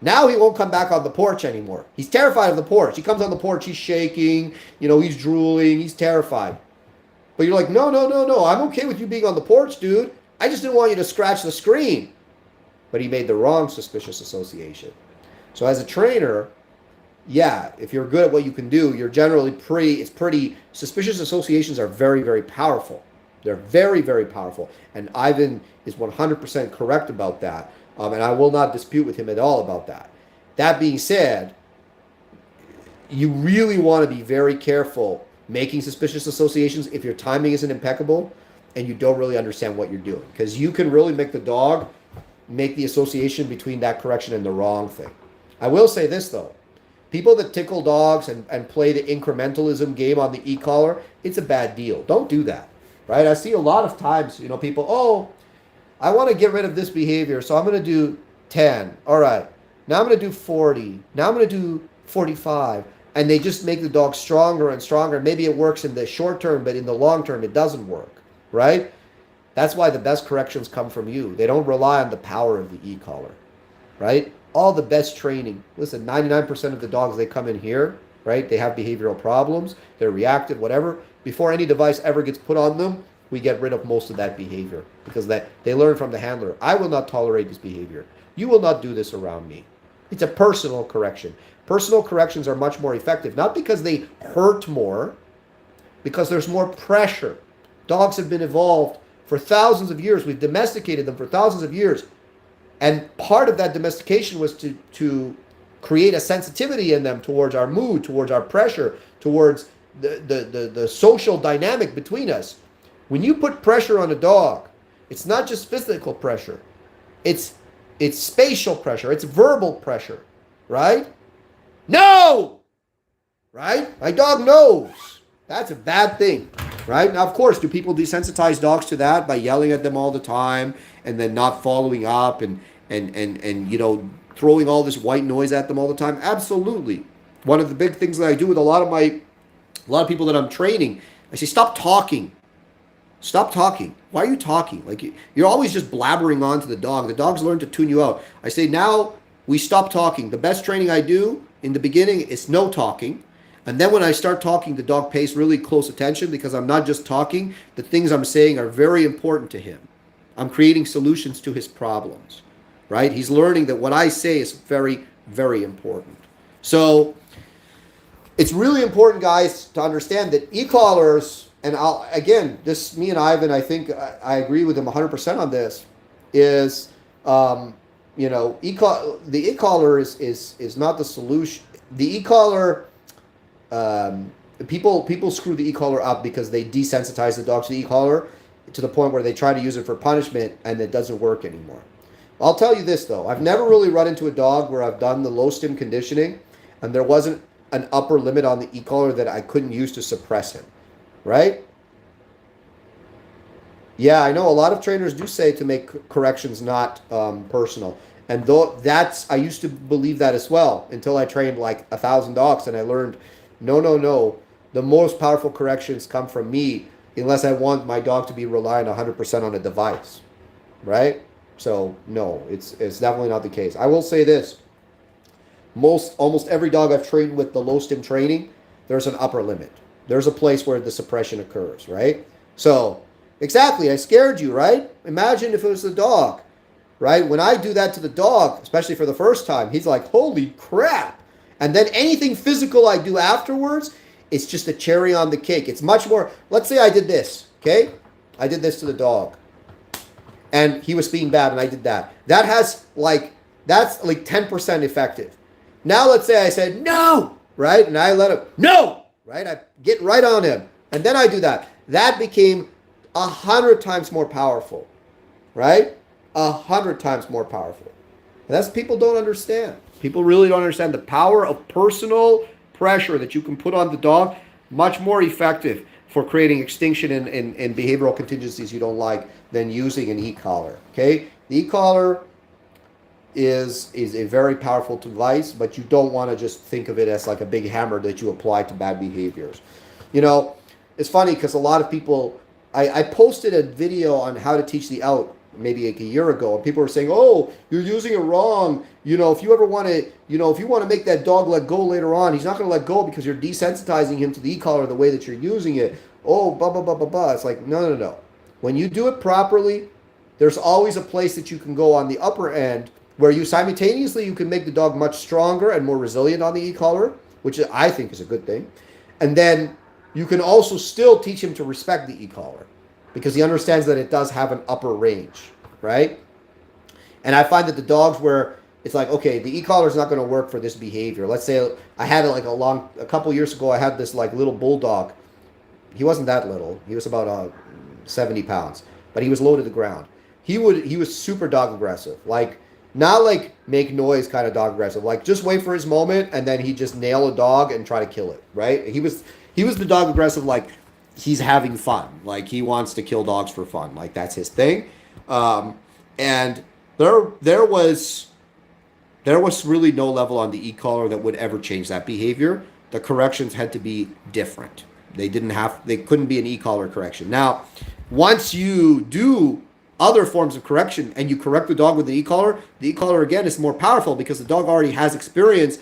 Speaker 1: Now he won't come back on the porch anymore. He's terrified of the porch. He comes on the porch, he's shaking, he's drooling, he's terrified. But you're like, no, I'm okay with you being on the porch, dude. I just didn't want you to scratch the screen. But he made the wrong suspicious association. So as a trainer, yeah, if you're good at what you can do, you're generally suspicious associations are very, very powerful. They're very, very powerful. And Ivan is 100% correct about that. And I will not dispute with him at all about that. That being said, you really want to be very careful making suspicious associations if your timing isn't impeccable and you don't really understand what you're doing. Because you can really make the dog make the association between that correction and the wrong thing. I will say this, though. People that tickle dogs and play the incrementalism game on the e-collar, it's a bad deal. Don't do that, right? I see a lot of times, people, I want to get rid of this behavior, so I'm going to do 10. All right. Now I'm going to do 40. Now I'm going to do 45. And they just make the dog stronger and stronger. Maybe it works in the short term, but in the long term, it doesn't work, right? That's why the best corrections come from you. They don't rely on the power of the e-collar, right? All the best training. Listen, 99% of the dogs, they come in here, right? They have behavioral problems. They're reactive, whatever. Before any device ever gets put on them, we get rid of most of that behavior because they learn from the handler. I will not tolerate this behavior. You will not do this around me. It's a personal correction. Personal corrections are much more effective, not because they hurt more, because there's more pressure. Dogs have been evolved for thousands of years. We've domesticated them for thousands of years. And part of that domestication was to create a sensitivity in them towards our mood, towards our pressure, towards the social dynamic between us. When you put pressure on a dog, it's not just physical pressure. It's spatial pressure. It's verbal pressure, right? No! Right? My dog knows. That's a bad thing, right? Now, of course, do people desensitize dogs to that by yelling at them all the time and then not following up and throwing all this white noise at them all the time? Absolutely. One of the big things that I do with a lot of people that I'm training, I say, stop talking. Stop talking. Why are you talking? Like you're always just blabbering on to the dog. The dogs learn to tune you out. I say now we stop talking. The best training I do in the beginning is no talking. And then when I start talking, the dog pays really close attention because I'm not just talking. The things I'm saying are very important to him. I'm creating solutions to his problems, right? He's learning that what I say is very, very important. So it's really important, guys, to understand that e-collars, and me and Ivan, I think I agree with him 100% on this, is, the e-collar is not the solution. The e-collar, people screw the e-collar up because they desensitize the dog to the e-collar to the point where they try to use it for punishment and it doesn't work anymore. I'll tell you this, though. I've never really run into a dog where I've done the low stim conditioning and there wasn't an upper limit on the e-collar that I couldn't use to suppress him. Right? Yeah, I know a lot of trainers do say to make corrections not personal. And though I used to believe that as well until I trained like 1,000 dogs and I learned, no. The most powerful corrections come from me unless I want my dog to be relying 100% on a device. Right? So, no, it's definitely not the case. I will say this. Almost every dog I've trained with the low stim training, there's an upper limit. There's a place where the suppression occurs, right? So, exactly, I scared you, right? Imagine if it was the dog, right? When I do that to the dog, especially for the first time, he's like, holy crap. And then anything physical I do afterwards, it's just a cherry on the cake. It's much more, let's say I did this, okay? I did this to the dog. And he was being bad and I did that. That's like 10% effective. Now let's say I said, no, right? And I let him, no, right? I get right on him. And then I do that. That became 100 times more powerful, right? 100 times more powerful. And that's people don't understand. People really don't understand the power of personal pressure that you can put on the dog. Much more effective for creating extinction and behavioral contingencies you don't like than using an e-collar, okay? The e-collar is a very powerful device, but you don't want to just think of it as like a big hammer that you apply to bad behaviors. It's funny because a lot of people, I posted a video on how to teach the out maybe like a year ago, and people were saying, oh, you're using it wrong. If you ever want to, if you want to make that dog let go later on, he's not going to let go because you're desensitizing him to the e-collar the way that you're using it. Oh, blah, blah, blah, blah, blah. It's like, no. When you do it properly, there's always a place that you can go on the upper end where you simultaneously you can make the dog much stronger and more resilient on the e-collar, which I think is a good thing. And then you can also still teach him to respect the e-collar because he understands that it does have an upper range, right? And I find that the dogs where it's like, okay, the e-collar is not going to work for this behavior. Let's say I had it like a couple years ago, I had this like little bulldog. He wasn't that little. He was about 70 pounds, but he was low to the ground. He was super dog aggressive, like not like make noise kind of dog aggressive, like just wait for his moment and then he just nail a dog and try to kill it, right? He was the dog aggressive, like he's having fun, like he wants to kill dogs for fun, like that's his thing. And there was There was really no level on the e-collar that would ever change that behavior. The corrections had to be different. They couldn't be an e-collar correction. Now, once you do other forms of correction and you correct the dog with the e-collar again is more powerful because the dog already has experience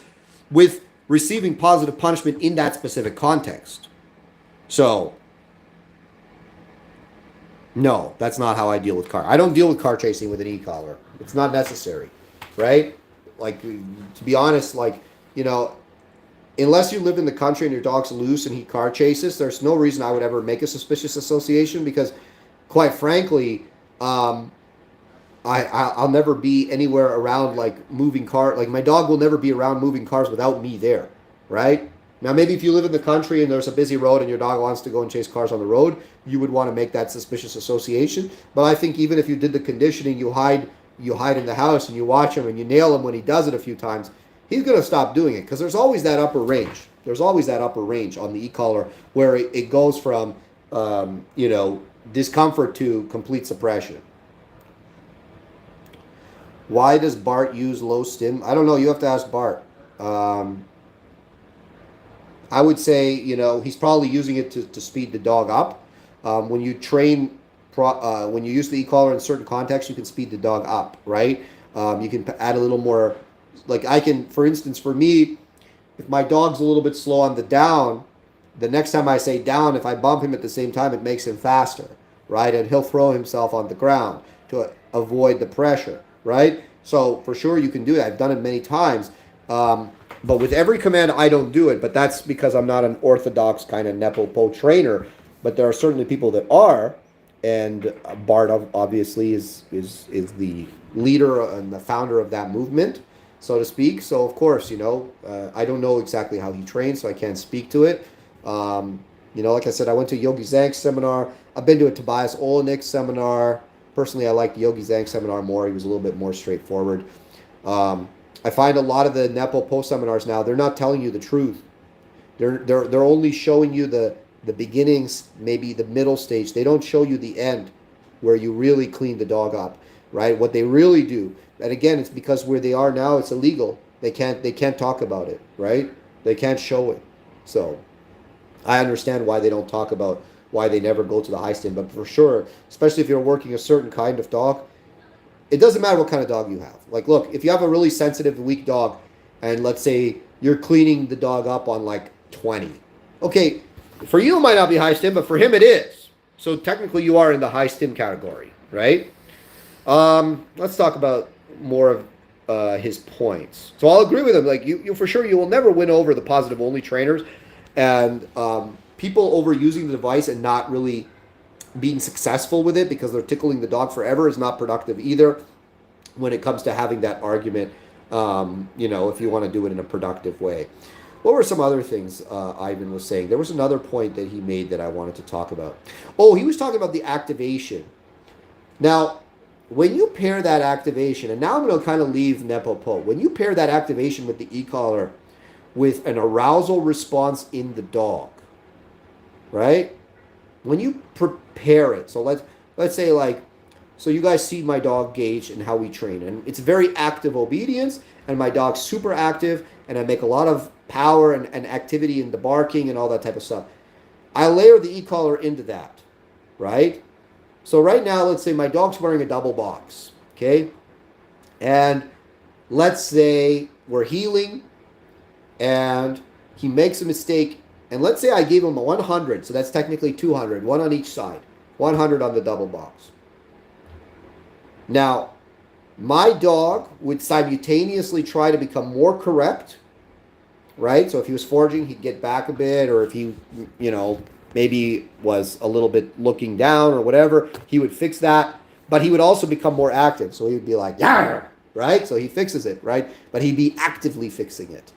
Speaker 1: with receiving positive punishment in that specific context. So, no, that's not how I deal with car. I don't deal with car chasing with an e-collar. It's not necessary, right? Like, to be honest, like, you know, unless you live in the country and your dog's loose and he car chases, there's no reason I would ever make a suspicious association because, quite frankly, I'll never be anywhere around like moving car. Like my dog will never be around moving cars without me there, right? Now maybe if you live in the country and there's a busy road and your dog wants to go and chase cars on the road, you would want to make that suspicious association. But I think even if you did the conditioning, you hide in the house and you watch him and you nail him when he does it a few times, he's going to stop doing it because there's always that upper range. There's always that upper range on the e-collar where it goes from, discomfort to complete suppression. Why does Bart use low stim? I don't know. You have to ask Bart. I would say, he's probably using it to speed the dog up. When you train, when you use the e-collar in certain contexts, you can speed the dog up, right? You can add a little more. Like I can, for instance, for me, if my dog's a little bit slow on the down, the next time I say down, if I bump him at the same time, it makes him faster, right? And he'll throw himself on the ground to avoid the pressure, right? So for sure you can do that. I've done it many times. But with every command, I don't do it. But that's because I'm not an orthodox kind of Nepopo trainer. But there are certainly people that are. And Bart obviously is the leader and the founder of that movement, so to speak. So of course, I don't know exactly how he trains, so I can't speak to it. Like I said, I went to Yogi Zank's seminar. I've been to a Tobias Olenik's seminar. Personally, I like the Yogi Zank seminar more. He was a little bit more straightforward. I find a lot of the Nepopo seminars now, they're not telling you the truth. They're only showing you the beginnings, maybe the middle stage. They don't show you the end where you really clean the dog up, right? What they really do, and again, it's because where they are now, it's illegal. They can't talk about it, right? They can't show it. So I understand why they don't talk about why they never go to the high stim, but for sure, especially if you're working a certain kind of dog, it doesn't matter what kind of dog you have. Like, look, if you have a really sensitive, weak dog, and let's say you're cleaning the dog up on like 20. Okay, for you it might not be high stim, but for him it is. So technically you are in the high stim category, right? Let's talk about more of his points. So I'll agree with him. Like you for sure, you will never win over the positive only trainers and people overusing the device and not really being successful with it because they're tickling the dog forever is not productive either when it comes to having that argument, if you want to do it in a productive way. What were some other things Ivan was saying? There was another point that he made that I wanted to talk about. Oh, he was talking about the activation. Now, when you pair that activation, and now I'm going to kind of leave Nepopo. When you pair that activation with the e-collar with an arousal response in the dog, right? When you prepare it, so let's say so you guys see my dog Gage and how we train, and it's very active obedience, and my dog's super active, and I make a lot of power and activity in the barking and all that type of stuff. I layer the e-collar into that, right? So right now, let's say my dog's wearing a double box, okay? And let's say we're healing, and he makes a mistake. And let's say I gave him a 100, so that's technically 200, one on each side, 100 on the double box. Now, my dog would simultaneously try to become more correct, right? So if he was foraging, he'd get back a bit, or if he, maybe was a little bit looking down or whatever, he would fix that, but he would also become more active. So he would be like, yeah, right? So he fixes it, right? But he'd be actively fixing it.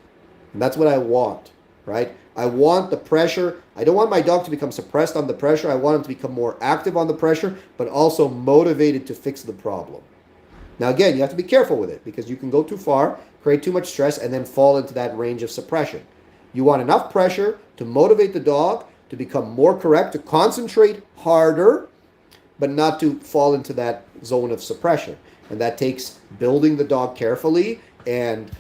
Speaker 1: And that's what I want, right? I want the pressure. I don't want my dog to become suppressed on the pressure. I want him to become more active on the pressure, but also motivated to fix the problem. Now, again, you have to be careful with it because you can go too far, create too much stress, and then fall into that range of suppression. You want enough pressure to motivate the dog to become more correct, to concentrate harder, but not to fall into that zone of suppression. And that takes building the dog carefully And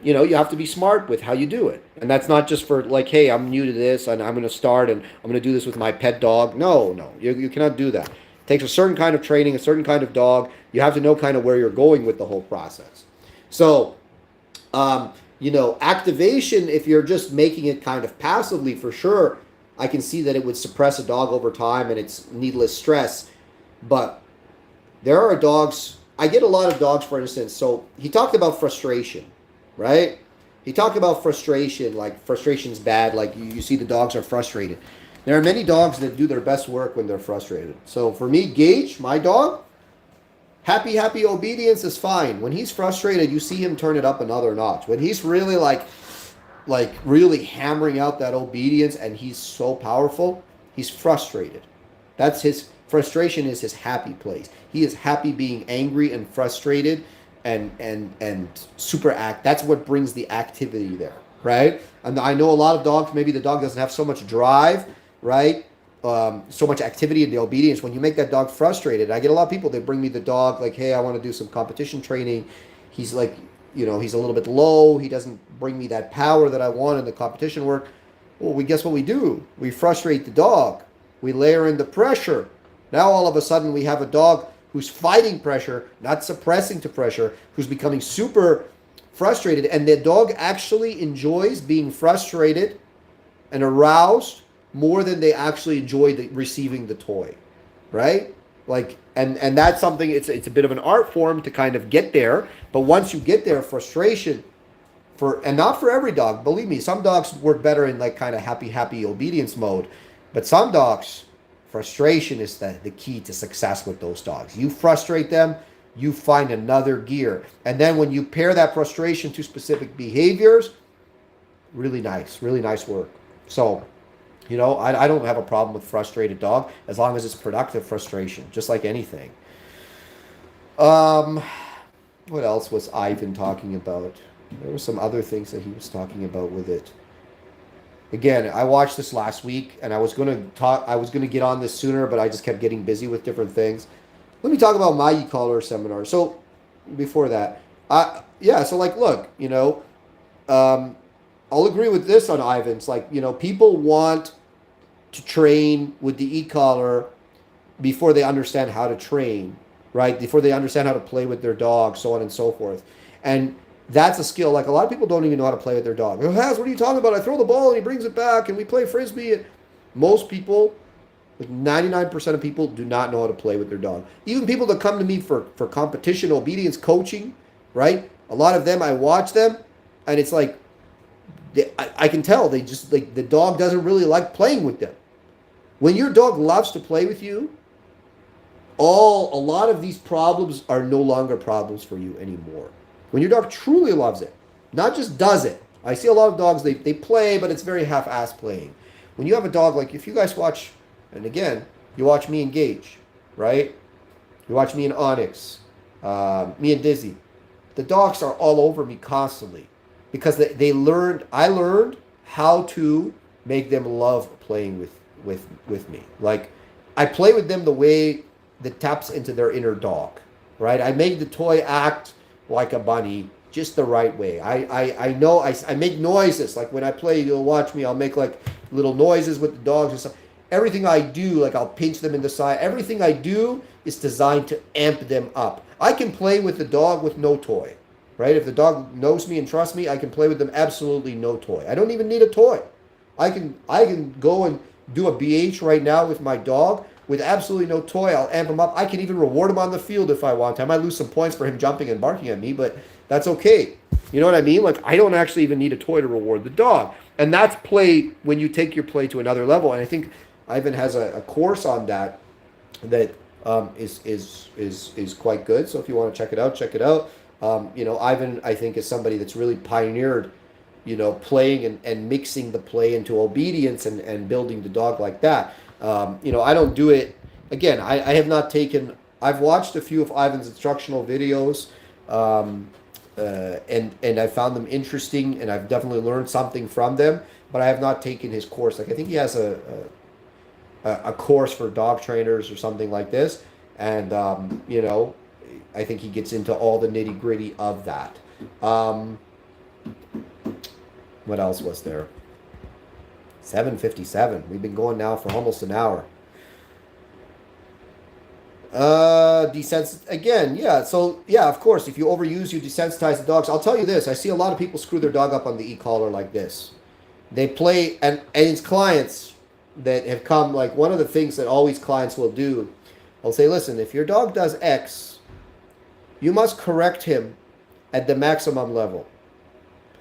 Speaker 1: you know, you have to be smart with how you do it. And that's not just for like, hey, I'm new to this and I'm going to start and I'm going to do this with my pet dog. No, no, you cannot do that. It takes a certain kind of training, a certain kind of dog. You have to know kind of where you're going with the whole process. So you know, activation, if you're just making it kind of passively, for sure, I can see that it would suppress a dog over time and it's needless stress. But there are dogs, I get a lot of dogs, for instance. So he talked about frustration, right? He talked about frustration, like frustration's bad, like you see the dogs are frustrated. There are many dogs that do their best work when they're frustrated. So for me, Gage, my dog, happy obedience is fine. When he's frustrated, you see him turn it up another notch. When he's really like really hammering out that obedience and he's so powerful, he's frustrated. That's his frustration is his happy place. He is happy being angry and frustrated and super act. That's what brings the activity there, right? And I know a lot of dogs, maybe the dog doesn't have so much drive, right? So much activity in the obedience. When you make that dog frustrated, I get a lot of people, they bring me the dog like, hey, I want to do some competition training. He's like, you know, he's a little bit low. He doesn't bring me that power that I want in the competition work. Well, we guess what we do? We frustrate the dog. We layer in the pressure. Now all of a sudden we have a dog who's fighting pressure, not suppressing to pressure, who's becoming super frustrated. And the dog actually enjoys being frustrated and aroused more than they actually enjoy receiving the toy, right? Like, and that's something. It's a bit of an art form to kind of get there. But once you get there, frustration and not for every dog. Believe me, some dogs work better in like kind of happy obedience mode, but some dogs, frustration is the key to success with those dogs. You frustrate them, you find another gear, and then when you pair that frustration to specific behaviors, really nice work. So you know, I don't have a problem with frustrated dog as long as it's productive frustration, just like anything. Um, what else was Ivan talking about? There were some other things that he was talking about with it. Again, I watched this last week, and I was gonna get on this sooner, but I just kept getting busy with different things. Let me talk about my e-collar seminar. So before that, yeah. So like, look, you know, I'll agree with this on Ivan's. Like, you know, people want to train with the e-collar before they understand how to train, right? Before they understand how to play with their dog, so on and so forth. And that's a skill. Like a lot of people don't even know how to play with their dog. Oh, Haz, what are you talking about? I throw the ball and he brings it back and we play frisbee. And most people, like 99% of people, do not know how to play with their dog. Even people that come to me for competition obedience coaching, right? A lot of them, I watch them and it's like, I can tell they just like the dog doesn't really like playing with them. When your dog loves to play with you, a lot of these problems are no longer problems for you anymore. When your dog truly loves it, not just does it. I see a lot of dogs, they play, but it's very half-assed playing. When you have a dog, like if you guys watch, and again, you watch me and Gage, right? You watch me and Onyx, me and Dizzy. The dogs are all over me constantly because I learned how to make them love playing with me. Like I play with them the way that taps into their inner dog, right? I make the toy act like a bunny just the right way. I know I make noises. Like when I play, you'll watch me, I'll make like little noises with the dogs and stuff. Everything I do, like I'll pinch them in the side. Everything I do is designed to amp them up. I can play with the dog with no toy, right? If the dog knows me and trusts me, I can play with them absolutely no toy. I don't even need a toy. I can go and do a BH right now with my dog with absolutely no toy. I'll amp him up. I can even reward him on the field if I want to. I might lose some points for him jumping and barking at me, but that's okay. You know what I mean? Like I don't actually even need a toy to reward the dog. And that's play when you take your play to another level. And I think Ivan has a course on that is quite good. So if you want to check it out, check it out. You know, Ivan, I think, is somebody that's really pioneered, you know, playing and mixing the play into obedience and building the dog like that. You know, I don't do it. Again, I have not taken, I've watched a few of Ivan's instructional videos, and I found them interesting, and I've definitely learned something from them, but I have not taken his course. Like, I think he has a course for dog trainers or something like this, and, you know, I think he gets into all the nitty gritty of that. What else was there? 7:57. We've been going now for almost an hour. Again, yeah. So yeah, of course, if you overuse, you desensitize the dogs. I'll tell you this: I see a lot of people screw their dog up on the e-collar like this. They play, and it's clients that have come. Like one of the things that always clients will do, I'll say, listen, if your dog does X, you must correct him at the maximum level,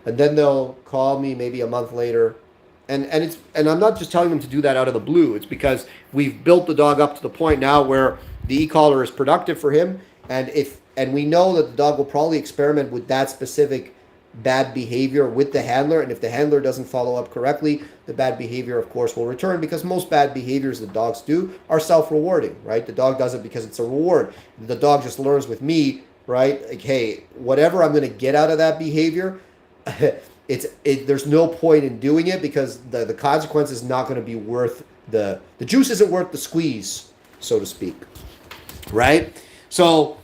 Speaker 1: and then they'll call me maybe a month later. And I'm not just telling them to do that out of the blue. It's because we've built the dog up to the point now where the e-collar is productive for him, and we know that the dog will probably experiment with that specific bad behavior with the handler, and if the handler doesn't follow up correctly, the bad behavior, of course, will return, because most bad behaviors that dogs do are self-rewarding, right? The dog does it because it's a reward. The dog just learns with me, right? Like, hey, whatever I'm going to get out of that behavior, there's no point in doing it, because the consequence is not going to be worth the juice isn't worth the squeeze, so to speak, right? So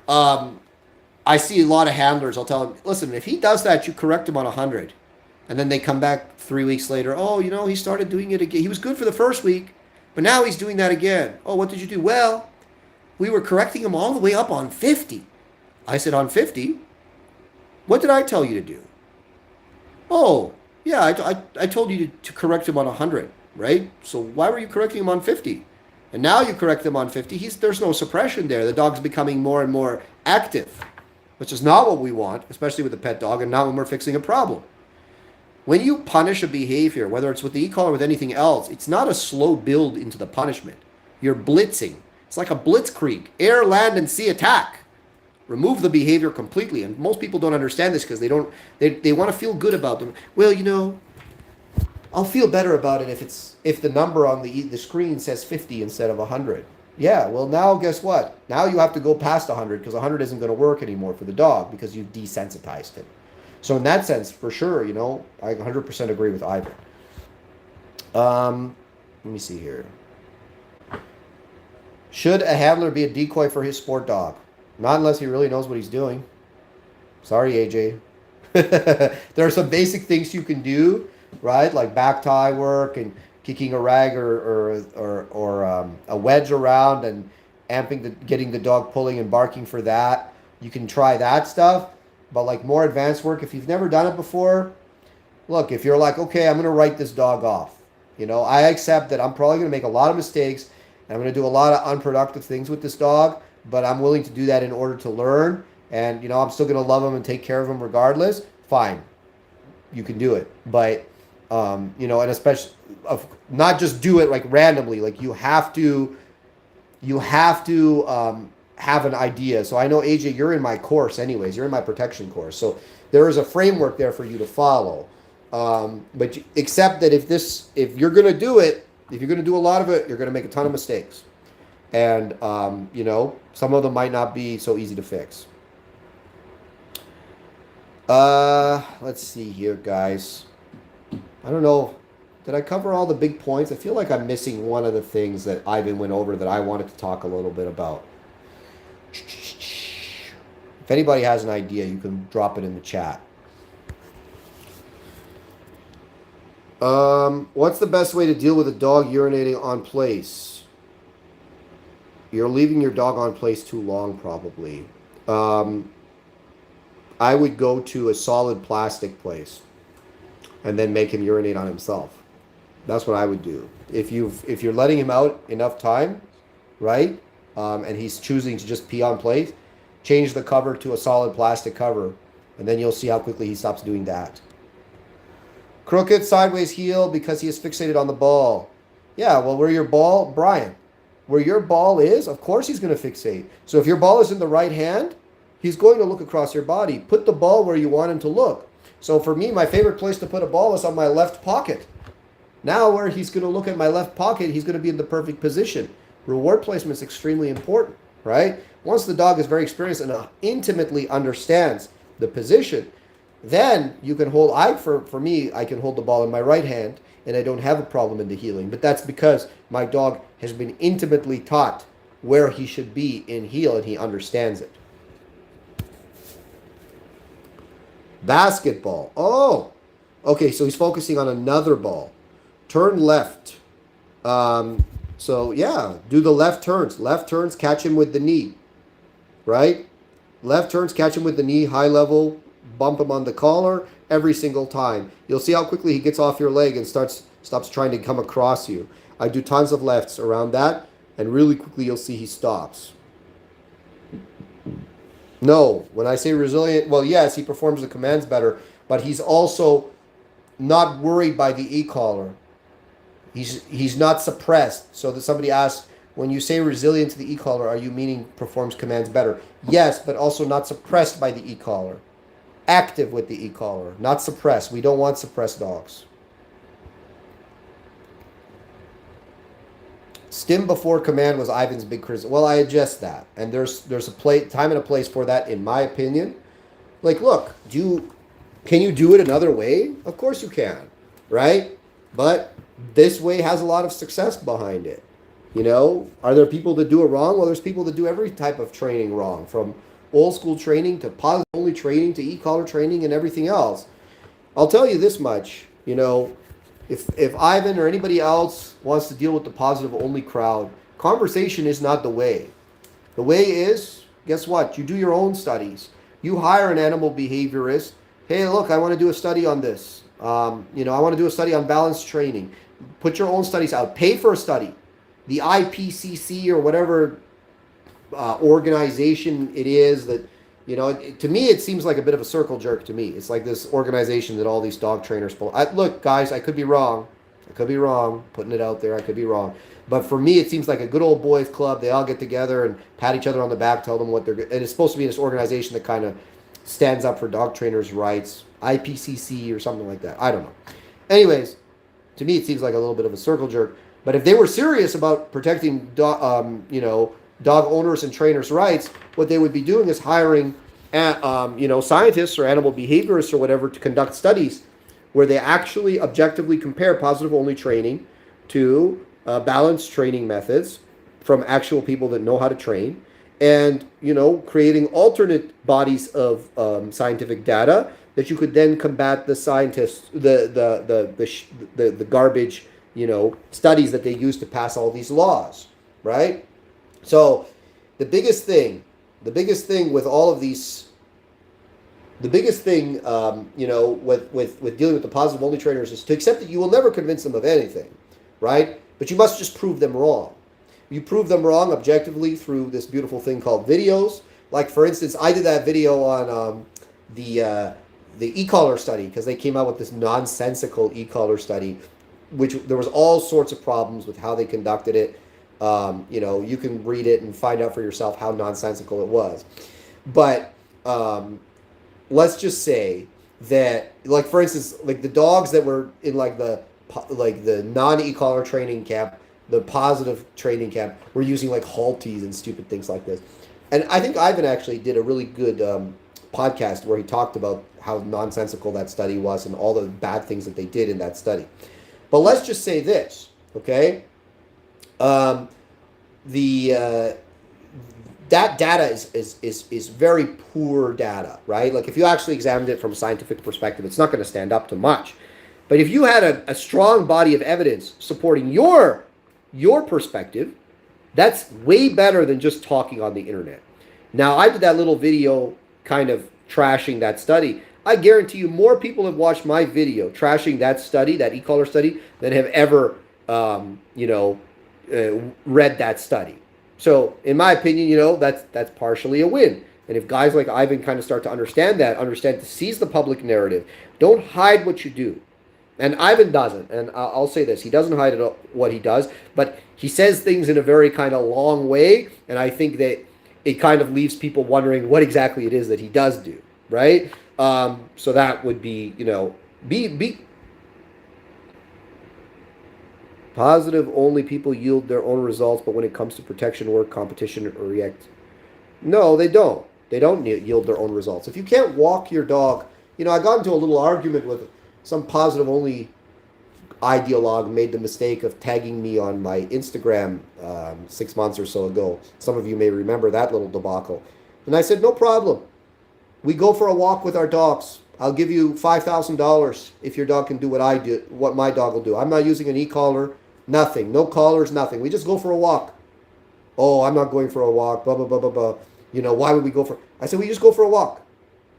Speaker 1: I see a lot of handlers. I'll tell them, listen, if he does that, you correct him on 100, and then they come back 3 weeks later. Oh, he started doing it again. He was good for the first week, but now he's doing that again. Oh, what did you do? Well, we were correcting him all the way up on 50. I said, on 50? What did I tell you to do? Oh, yeah, I told you to correct him on 100, right? So why were you correcting him on 50? And now you correct him on 50. There's no suppression there. The dog's becoming more and more active, which is not what we want, especially with a pet dog, and not when we're fixing a problem. When you punish a behavior, whether it's with the e-collar or with anything else, it's not a slow build into the punishment. You're blitzing. It's like a blitzkrieg. Air, land, and sea attack. Remove the behavior completely. And most people don't understand this because they want to feel good about them. Well, I'll feel better about it if the number on the screen says 50 instead of 100. Yeah, well, now guess what? Now you have to go past 100, because 100 isn't going to work anymore for the dog because you've desensitized him. So in that sense, for sure, I 100% agree with Ivan. Let me see here. Should a handler be a decoy for his sport dog? Not unless he really knows what he's doing. Sorry, AJ. There are some basic things you can do, right? Like back tie work and kicking a rag or a wedge around and getting the dog pulling and barking for that. You can try that stuff, but like more advanced work, if you've never done it before, look, if you're like, okay, I'm going to write this dog off. I accept that I'm probably going to make a lot of mistakes, and I'm going to do a lot of unproductive things with this dog, but I'm willing to do that in order to learn, and I'm still going to love him and take care of him regardless. Fine, you can do it, but and especially not just do it like randomly. Like you have to have an idea. So I know, AJ, you're in my course anyways. You're in my protection course, so there is a framework there for you to follow. But accept that if you're going to do it, if you're going to do a lot of it, you're going to make a ton of mistakes, and some of them might not be so easy to fix. Let's see here, guys. I don't know. Did I cover all the big points? I feel like I'm missing one of the things that Ivan went over that I wanted to talk a little bit about. If anybody has an idea, you can drop it in the chat. What's the best way to deal with a dog urinating on place? You're leaving your dog on place too long, probably. I would go to a solid plastic place and then make him urinate on himself. That's what I would do. If you're letting him out enough time, right, and he's choosing to just pee on place, change the cover to a solid plastic cover, and then you'll see how quickly he stops doing that. Crooked sideways heel because he is fixated on the ball. Yeah, well, where your ball, Brian, where your ball is, of course he's going to fixate. So if your ball is in the right hand, he's going to look across your body. Put the ball where you want him to look. So for me, my favorite place to put a ball is on my left pocket. Now where he's going to look at my left pocket, he's going to be in the perfect position. Reward placement is extremely important, right? Once the dog is very experienced and intimately understands the position, then you can hold, for me, I can hold the ball in my right hand and I don't have a problem in the heeling. But that's because my dog has been intimately taught where he should be in heel and he understands it. Basketball. Oh, okay. So he's focusing on another ball. Turn left. So yeah, do the left turns. Left turns, catch him with the knee, right? Left turns, catch him with the knee, high level, bump him on the collar every single time. You'll see how quickly he gets off your leg and stops trying to come across you. I do tons of lefts around that, and really quickly you'll see he stops. No, when I say resilient, well, yes, he performs the commands better, but he's also not worried by the e-collar. He's not suppressed. So that somebody asks, when you say resilient to the e-collar, are you meaning performs commands better? Yes, but also not suppressed by the e-collar. Active with the e-collar, not suppressed. We don't want suppressed dogs. Stim before command was Ivan's big criticism. Well, I adjust that, and there's a time and a place for that, in my opinion. Like, look, can you do it another way? Of course you can, right? But this way has a lot of success behind it. You know, are there people that do it wrong? Well, there's people that do every type of training wrong, from old school training to positive only training to e-collar training and everything else. I'll tell you this much, you know, if Ivan or anybody else wants to deal with the positive only crowd, conversation is not the way. The way is, guess what? You do your own studies. You hire an animal behaviorist. Hey, look, I want to do a study on this. I want to do a study on balanced training. Put your own studies out. Pay for a study. The IPCC or whatever organization it is that, to me, it seems like a bit of a circle jerk to me. It's like this organization that all these dog trainers pull. Look, guys, I could be wrong. Putting it out there, I could be wrong. But for me, it seems like a good old boys club. They all get together and pat each other on the back, tell them what they're good. And it's supposed to be this organization that kind of stands up for dog trainers' rights, IPCC or something like that. I don't know. Anyways, to me, it seems like a little bit of a circle jerk. But if they were serious about protecting dog owners and trainers' rights, what they would be doing is hiring, scientists or animal behaviorists or whatever to conduct studies where they actually objectively compare positive-only training to balanced training methods from actual people that know how to train, and creating alternate bodies of scientific data that you could then combat the scientists, the garbage, studies that they use to pass all these laws, right? So the biggest thing with all of these, with dealing with the positive only trainers is to accept that you will never convince them of anything, right? But you must just prove them wrong. You prove them wrong objectively through this beautiful thing called videos. Like, for instance, I did that video on the e-collar study, because they came out with this nonsensical e-collar study, which there was all sorts of problems with how they conducted it. You can read it and find out for yourself how nonsensical it was. But let's just say that, like, for instance, like the dogs that were in the non-e-collar training camp, the positive training camp, were using like Halties and stupid things like this. And I think Ivan actually did a really good podcast where he talked about how nonsensical that study was and all the bad things that they did in that study. But let's just say this, okay? That data is very poor data, right? Like, if you actually examined it from a scientific perspective, it's not going to stand up to much. But if you had a strong body of evidence supporting your perspective, that's way better than just talking on the internet. Now, I did that little video kind of trashing that study. I guarantee you more people have watched my video trashing that study, that e-collar study, than have ever, read that study. So, in my opinion, that's partially a win. And if guys like Ivan kind of start to understand to seize the public narrative, don't hide what you do. And Ivan doesn't. And I'll say this, he doesn't hide what he does, but he says things in a very kind of long way, and I think that it kind of leaves people wondering what exactly it is that he does do, right? So that would be, be positive only people yield their own results, but when it comes to protection work, competition, or react, no, they don't. They don't yield their own results. If you can't walk your dog, I got into a little argument with some positive only ideologue, made the mistake of tagging me on my Instagram 6 months or so ago. Some of you may remember that little debacle. And I said, no problem. We go for a walk with our dogs I'll give you $5,000 if your dog can do what I do, what my dog will do. I'm not using an e-collar, nothing. No collars, nothing. We just go for a walk. Oh, I'm not going for a walk, blah, blah, blah, blah, blah. You know, why would we go for... I said, we just go for a walk.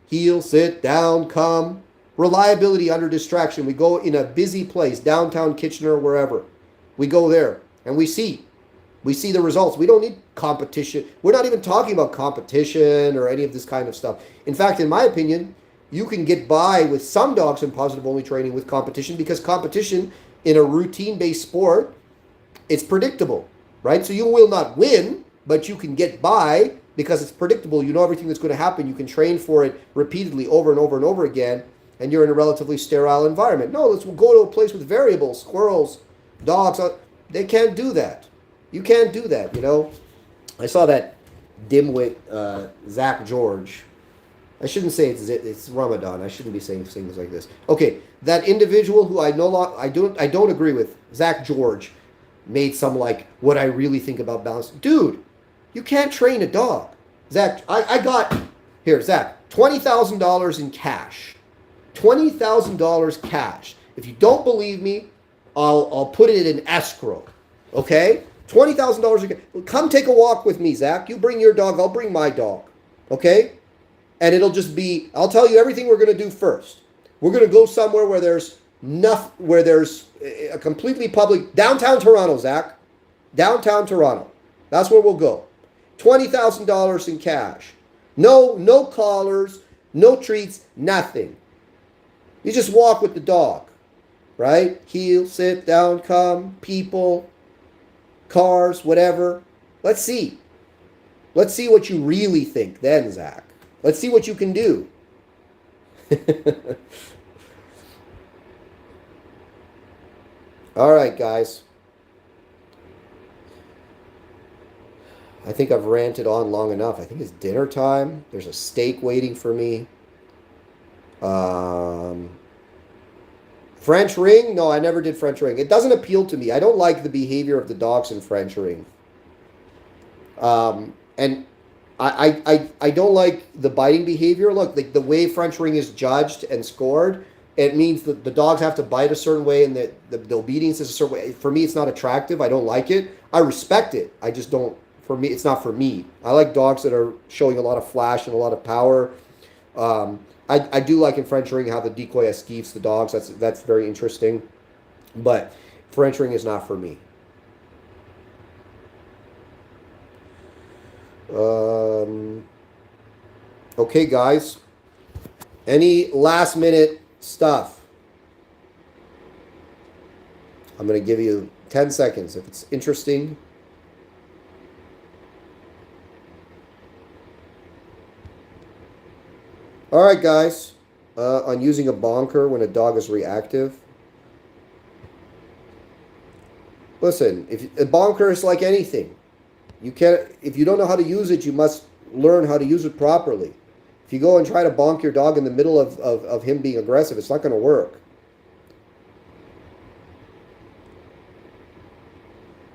Speaker 1: Heel, sit, down, come. Reliability under distraction. We go in a busy place, downtown Kitchener, wherever. We go there and we see. We see the results. We don't need competition. We're not even talking about competition or any of this kind of stuff. In fact, in my opinion, you can get by with some dogs in positive only training with competition, because competition in a routine-based sport, it's predictable, right? So you will not win, but you can get by because it's predictable. You know everything that's going to happen. You can train for it repeatedly over and over and over again, and you're in a relatively sterile environment. No, let's go to a place with variables, squirrels, dogs. They can't do that. You can't do that, you know. I saw that dimwit Zach George. I shouldn't say it's Ramadan. I shouldn't be saying things like this. Okay, that individual who I don't agree with, Zach George, made some like what I really think about balance. Dude, you can't train a dog. Zach, I got here, Zach, $20,000 in cash. $20,000 cash. If you don't believe me, I'll put it in escrow. Okay? $20,000. Come take a walk with me, Zach. You bring your dog, I'll bring my dog. Okay? And it'll just be, I'll tell you everything we're going to do first. We're going to go somewhere where there's a completely public, downtown Toronto, Zach. Downtown Toronto. That's where we'll go. $20,000 in cash. No collars, no treats, nothing. You just walk with the dog, right? Heel, sit, down, come, people, cars, whatever. Let's see. Let's see what you really think then, Zach. Let's see what you can do. All right, guys. I think I've ranted on long enough. I think it's dinner time. There's a steak waiting for me. French ring? No, I never did French ring. It doesn't appeal to me. I don't like the behavior of the dogs in French ring. And I don't like the biting behavior. Look, the way French ring is judged and scored, it means that the dogs have to bite a certain way and the obedience is a certain way. For me, it's not attractive. I don't like it. I respect it. I just don't, for me, it's not for me. I like dogs that are showing a lot of flash and a lot of power. I do like in French ring how the decoy esquives the dogs. That's very interesting. But French ring is not for me. Okay, guys. Any last minute stuff? I'm going to give you 10 seconds. If it's interesting. All right, guys. On using a bonker when a dog is reactive. Listen, if a bonker is like anything. You can't, if you don't know how to use it, you must learn how to use it properly. If you go and try to bonk your dog in the middle of him being aggressive, it's not going to work.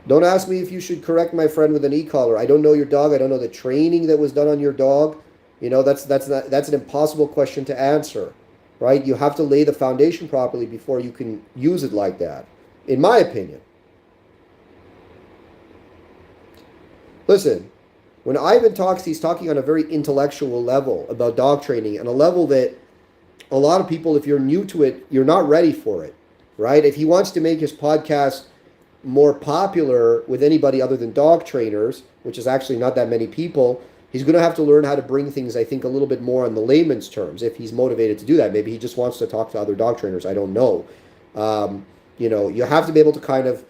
Speaker 1: Don't ask me if you should correct my friend with an e-collar. I don't know your dog. I don't know the training that was done on your dog. You know, that's an impossible question to answer, right? You have to lay the foundation properly before you can use it like that, in my opinion. Listen, when Ivan talks, he's talking on a very intellectual level about dog training, and a level that a lot of people, if you're new to it, you're not ready for it, right? If he wants to make his podcast more popular with anybody other than dog trainers, which is actually not that many people, he's going to have to learn how to bring things, I think, a little bit more on the layman's terms, if he's motivated to do that. Maybe he just wants to talk to other dog trainers. I don't know. You know, you have to be able to kind of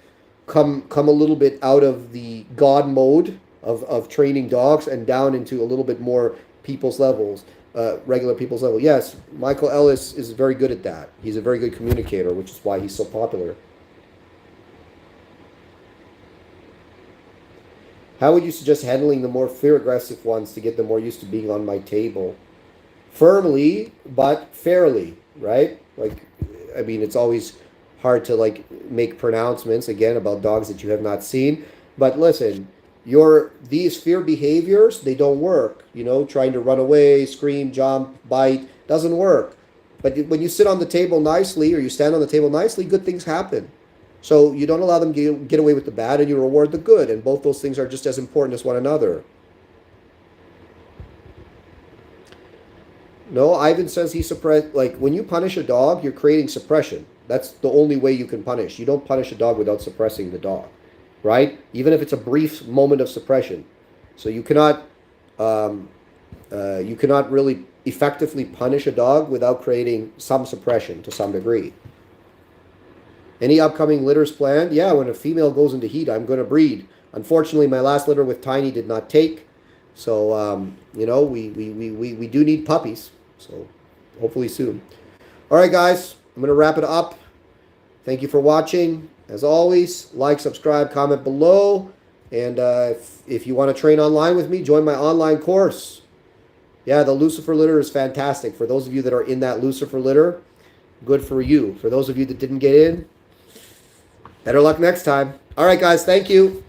Speaker 1: come a little bit out of the God mode of training dogs and down into a little bit more people's levels, regular people's level. Yes, Michael Ellis is very good at that. He's a very good communicator, which is why he's so popular. How would you suggest handling the more fear-aggressive ones to get them more used to being on my table? Firmly, but fairly, right? Like, I mean, it's always hard to, like, make pronouncements, again, about dogs that you have not seen. But listen, these fear behaviors, they don't work. You know, trying to run away, scream, jump, bite, doesn't work. But when you sit on the table nicely or you stand on the table nicely, good things happen. So you don't allow them to get away with the bad, and you reward the good. And both those things are just as important as one another. No, Ivan says he suppressed. Like, when you punish a dog, you're creating suppression. That's the only way you can punish. You don't punish a dog without suppressing the dog, right? Even if it's a brief moment of suppression. So you cannot really effectively punish a dog without creating some suppression to some degree. Any upcoming litters planned? Yeah, when a female goes into heat, I'm going to breed. Unfortunately, my last litter with Tiny did not take. So, you know, we do need puppies. So hopefully soon. All right, guys, I'm going to wrap it up. Thank you for watching. As always, like, subscribe, comment below. And if you want to train online with me, join my online course. Yeah, the Lucifer litter is fantastic. For those of you that are in that Lucifer litter, good for you. For those of you that didn't get in, better luck next time. All right, guys, thank you.